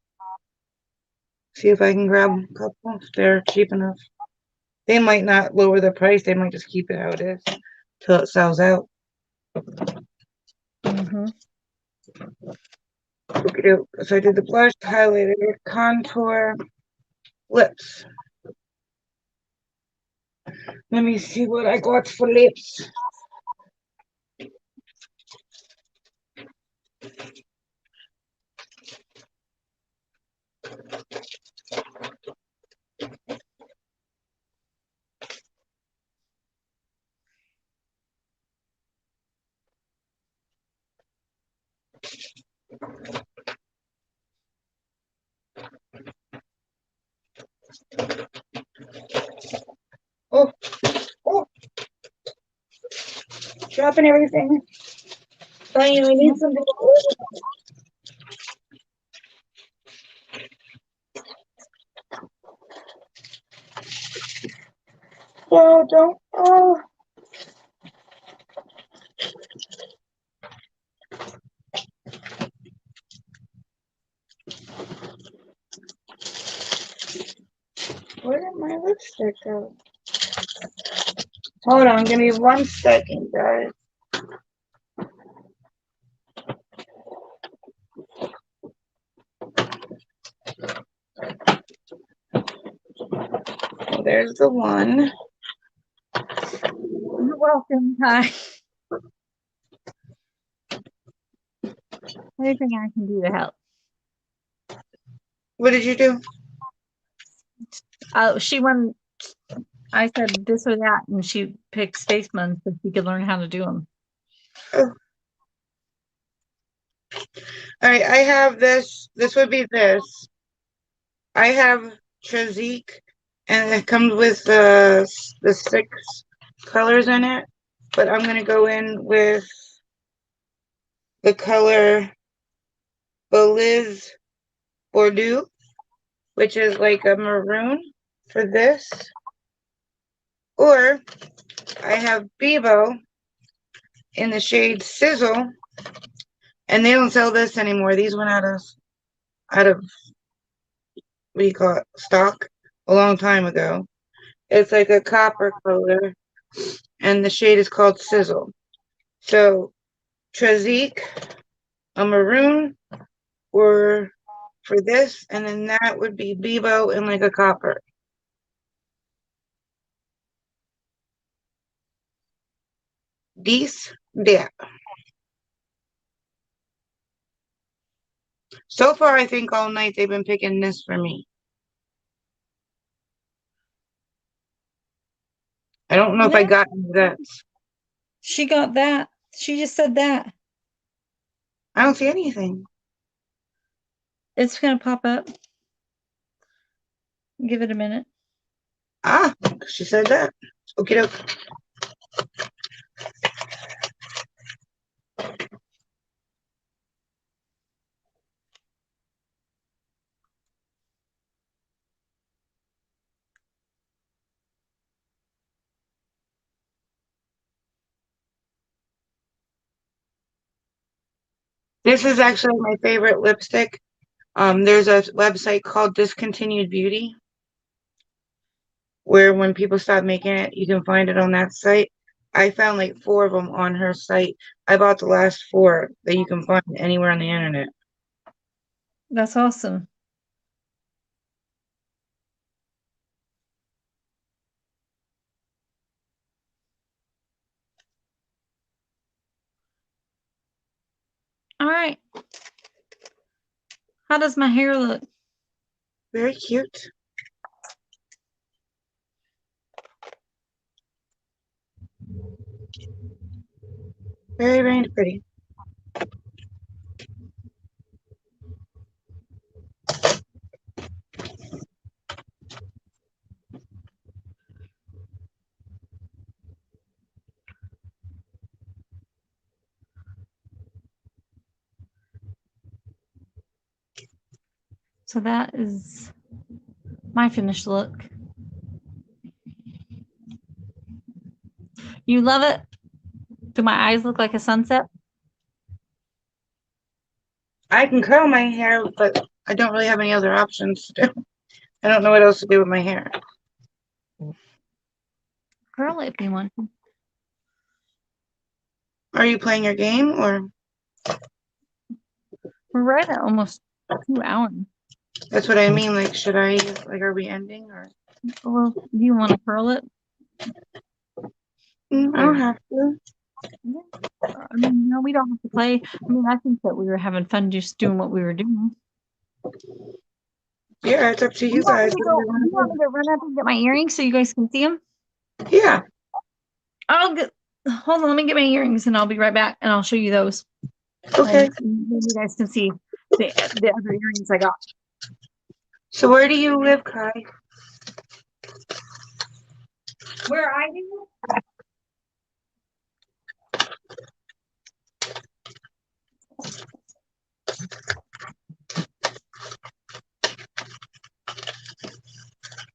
see if I can grab a couple if they're cheap enough. They might not lower the price. They might just keep it how it is till it sells out. Mm-hmm. Okay, so I did the blush, highlighter, contour, lips. Let me see what I got for lips. Oh, oh, dropping everything. I need something. Oh, don't. Oh. Where did my lipstick go? Hold on, give me 1 second, guys. Oh, there's the one. welcome. Hi. Anything I can do to help? What did you do? She went. I said this or that, and she picked space buns so she could learn how to do them. Oh. All right, I have this. This would be this. I have Trazique, and it comes with the 6 colors in it. But I'm gonna go in with the color Belize Bordeaux, which is like a maroon for this. Or I have Bebo in the shade Sizzle, and they don't sell this anymore. These went out of what do you call it, stock a long time ago. It's like a copper color, and the shade is called Sizzle. So Trazique, a maroon, or for this, and then that would be Bebo in like a copper. These, yeah. So far, I think all night they've been picking this for me. I don't know if I got any of that. She got that. She just said that. I don't see anything. It's gonna pop up. Give it a minute. Ah, she said that. Okay, doke. This is actually my favorite lipstick. There's a website called Discontinued Beauty, where when people stop making it, you can find it on that site. I found like 4 of them on her site. I bought the last 4 that you can find anywhere on the internet. That's awesome. All right. How does my hair look? Very cute. Very, very pretty. So that is my finished look. You love it? Do my eyes look like a sunset? I can curl my hair, but I don't really have any other options to do. I don't know what else to do with my hair. Curl it if you want to. Are you playing your game or? We're right at almost 2 hours. That's what I mean. Like, should I, like, are we ending or? Well, do you want to curl it? I don't have to. I mean, no, we don't have to play. I mean, I think that we were having fun just doing what we were doing. Yeah, it's up to you guys. You want me to run up and get my earrings so you guys can see them? Yeah. Hold on, let me get my earrings and I'll be right back and I'll show you those. Okay. And then you guys can see the other earrings I got. So where do you live, Kai? Where I do?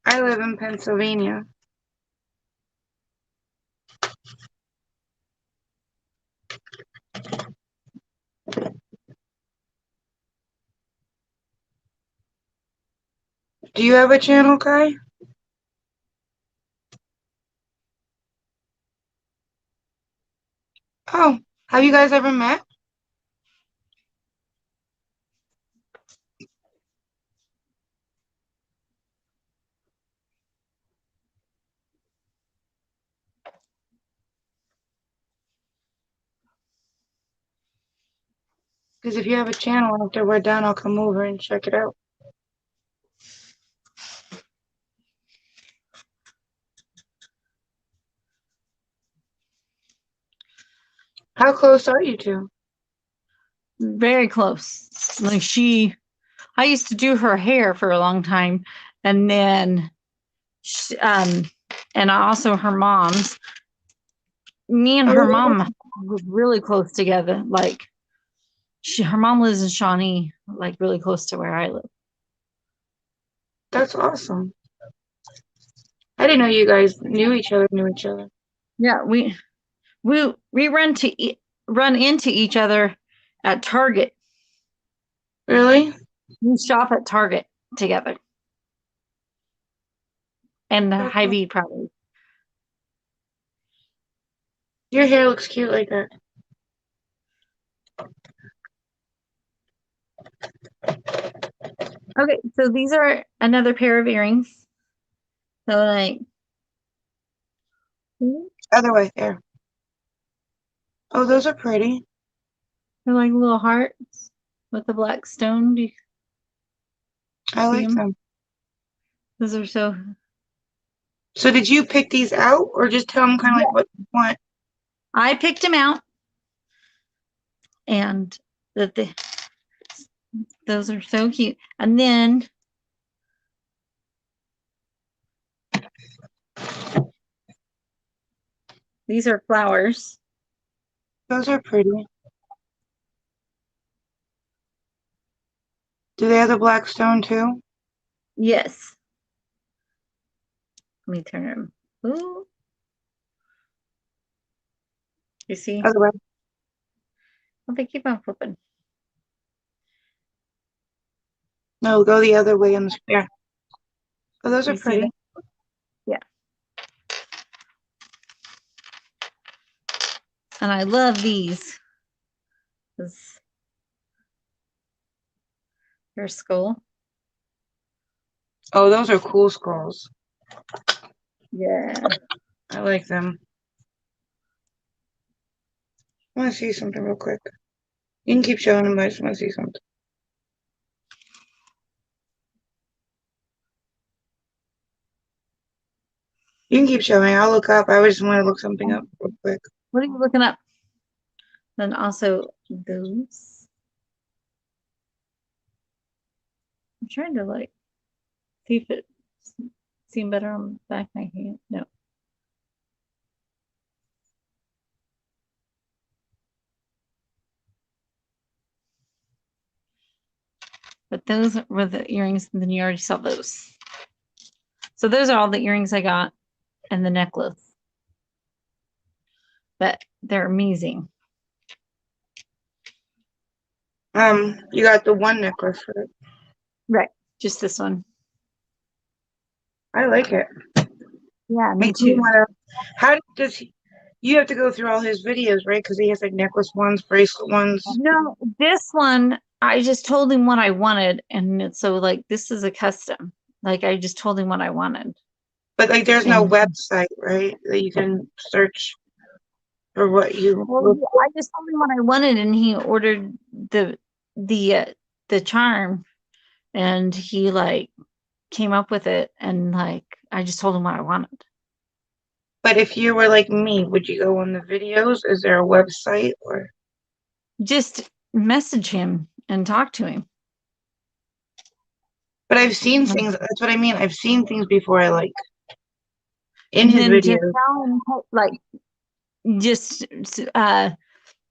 I live in Pennsylvania. Do you have a channel, Kai? Oh, have you guys ever met? Because if you have a channel after we're done, I'll come over and check it out. How close are you two? Very close. Like I used to do her hair for a long time, and then, and also her mom's. Me and her mom were really close together. Like her mom lives in Shawnee, like really close to where I live. That's awesome. I didn't know you guys knew each other. Yeah, we run into each other at Target. Really? We shop at Target together. And That's Hy-Vee probably. Your hair looks cute like that. Okay, so these are another pair of earrings. So like Other way, there. Oh, those are pretty. they're like little hearts with the black stone. Do you I see like them? them. Those are so. So did you pick these out or just tell them kind of Yeah, like what you want? I picked them out, and those are so cute. And then these are flowers. Those are pretty. Do they have the black stone too? Yes. Let me turn them. Ooh. You see? Other way. Well, they keep on flipping. No, go the other way on the square. Oh, those are You see pretty. that? Yeah. And I love these. This your skull. Oh, those are cool skulls. Yeah. I like them. I want to see something real quick. You can keep showing them, but I just want to see something. You can keep showing. I'll look up. I just want to look something up real quick. What are you looking up? Then also those. I'm trying to like see if it seem better on the back of my hand. No. But those were the earrings, and then you already saw those. So those are all the earrings I got and the necklace. But they're amazing. You got the one necklace for it. Right. Just this one. I like it. Yeah, me Makes me too. wanna. How does he? You have to go through all his videos, right? Because he has like necklace ones, bracelet ones. No, this one, I just told him what I wanted. And it's so like, this is a custom. Like, I just told him what I wanted. But like, there's no And website, right? That you can search for what you well, look for. I just told him what I wanted, and he ordered the the uh, the charm, and he like came up with it, and like I just told him what I wanted. But if you were like me, would you go on the videos? Is there a website or? Just message him and talk to him. But I've seen things. That's what I mean. I've seen things before. I like in And his then just videos. tell him, like, just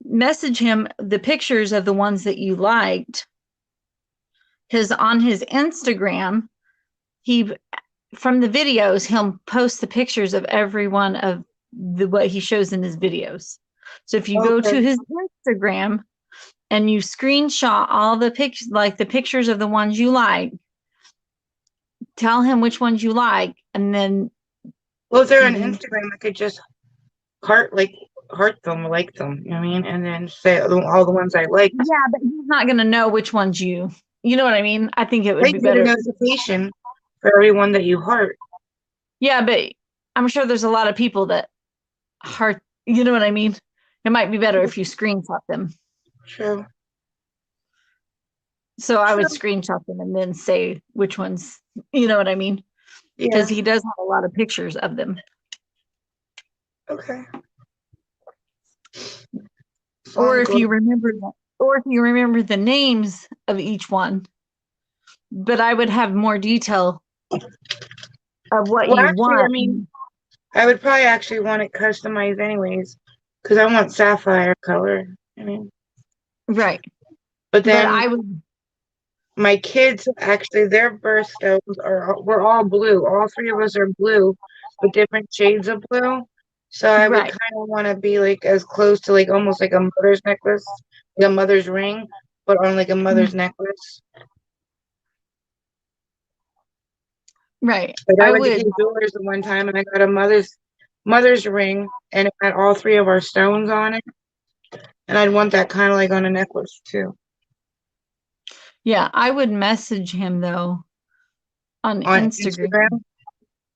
message him the pictures of the ones that you liked. Because on his Instagram, he from the videos he'll post the pictures of every one of what he shows in his videos. So if you go Okay. to his Instagram and you screenshot all the pictures, like the pictures of the ones you like, tell him which ones you like, and then Well, if they're on Instagram, I could just heart them, like them. You know what I mean? And then say all the ones I liked. yeah, but he's not going to know which ones you know what I mean? I think it would They be get a better. notification for everyone that you heart. Yeah, but I'm sure there's a lot of people that heart, you know what I mean? It might be better if you screenshot them. True. So I would Sure. screenshot them and then say which ones, you know what I mean? Because Yeah. he does have a lot of pictures of them. Okay. So Or I'm if good. you remember or if you remember the names of each one, but I would have more detail of what Well, you actually, I want. mean, I would probably actually want it customized anyways, because I want sapphire color. I mean, Right. but But then I would my kids actually their birthstones are we're all blue. All three of us are blue, with different shades of blue. So I would right. kind of want to be like as close to like almost like a mother's necklace, like a mother's ring, but on like a mother's necklace. Right. Like I I went to would Kate Jewelers the one time and I got a mother's ring and it had all three of our stones on it. And I'd want that kind of like on a necklace too. yeah, I would message him though on On Instagram.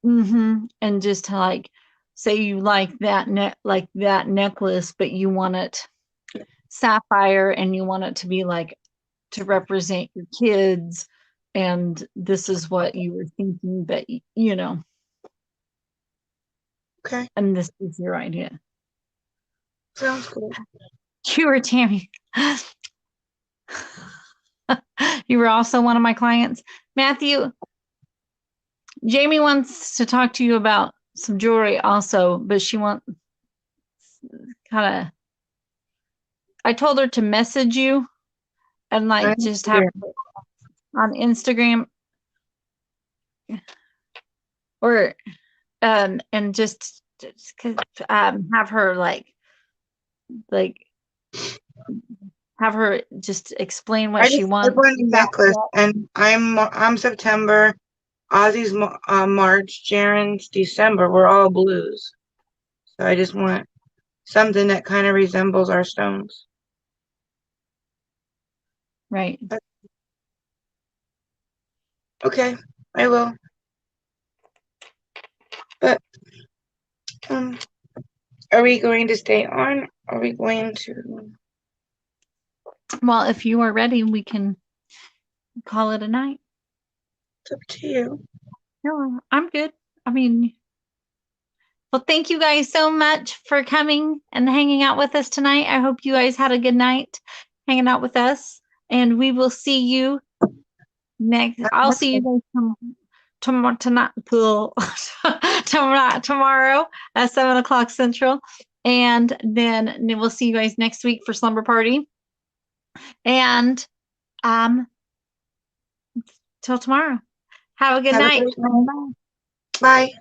Instagram. And just to, like, say you like that necklace, but you want it sapphire and you want it to be like to represent your kids, and this is what you were thinking, but you know, Okay. and this is your idea. Sounds good. You were Tammy. You were also one of my clients. Matthew, Jamie wants to talk to you about some jewelry also, but she wants kind of, I told her to message you and On like just have Instagram. on Instagram or and just have her like have her just explain what she I wants. want a necklace and I'm September, Ozzy's March, Jaren's December. We're all blues. So I just want something that kind of resembles our stones. Right. Okay, I will. But um, are we going to stay on? Are we going to? Well, if you are ready, we can call it a night. It's up to you. No, I'm good. I mean, well, thank you guys so much for coming and hanging out with us tonight. I hope you guys had a good night hanging out with us, and we will see you next. I'll see you guys tonight, tomorrow at 7 o'clock Central, and then we'll see you guys next week for slumber party. And um, till tomorrow. Have a good Have a night. great night. Bye. Bye.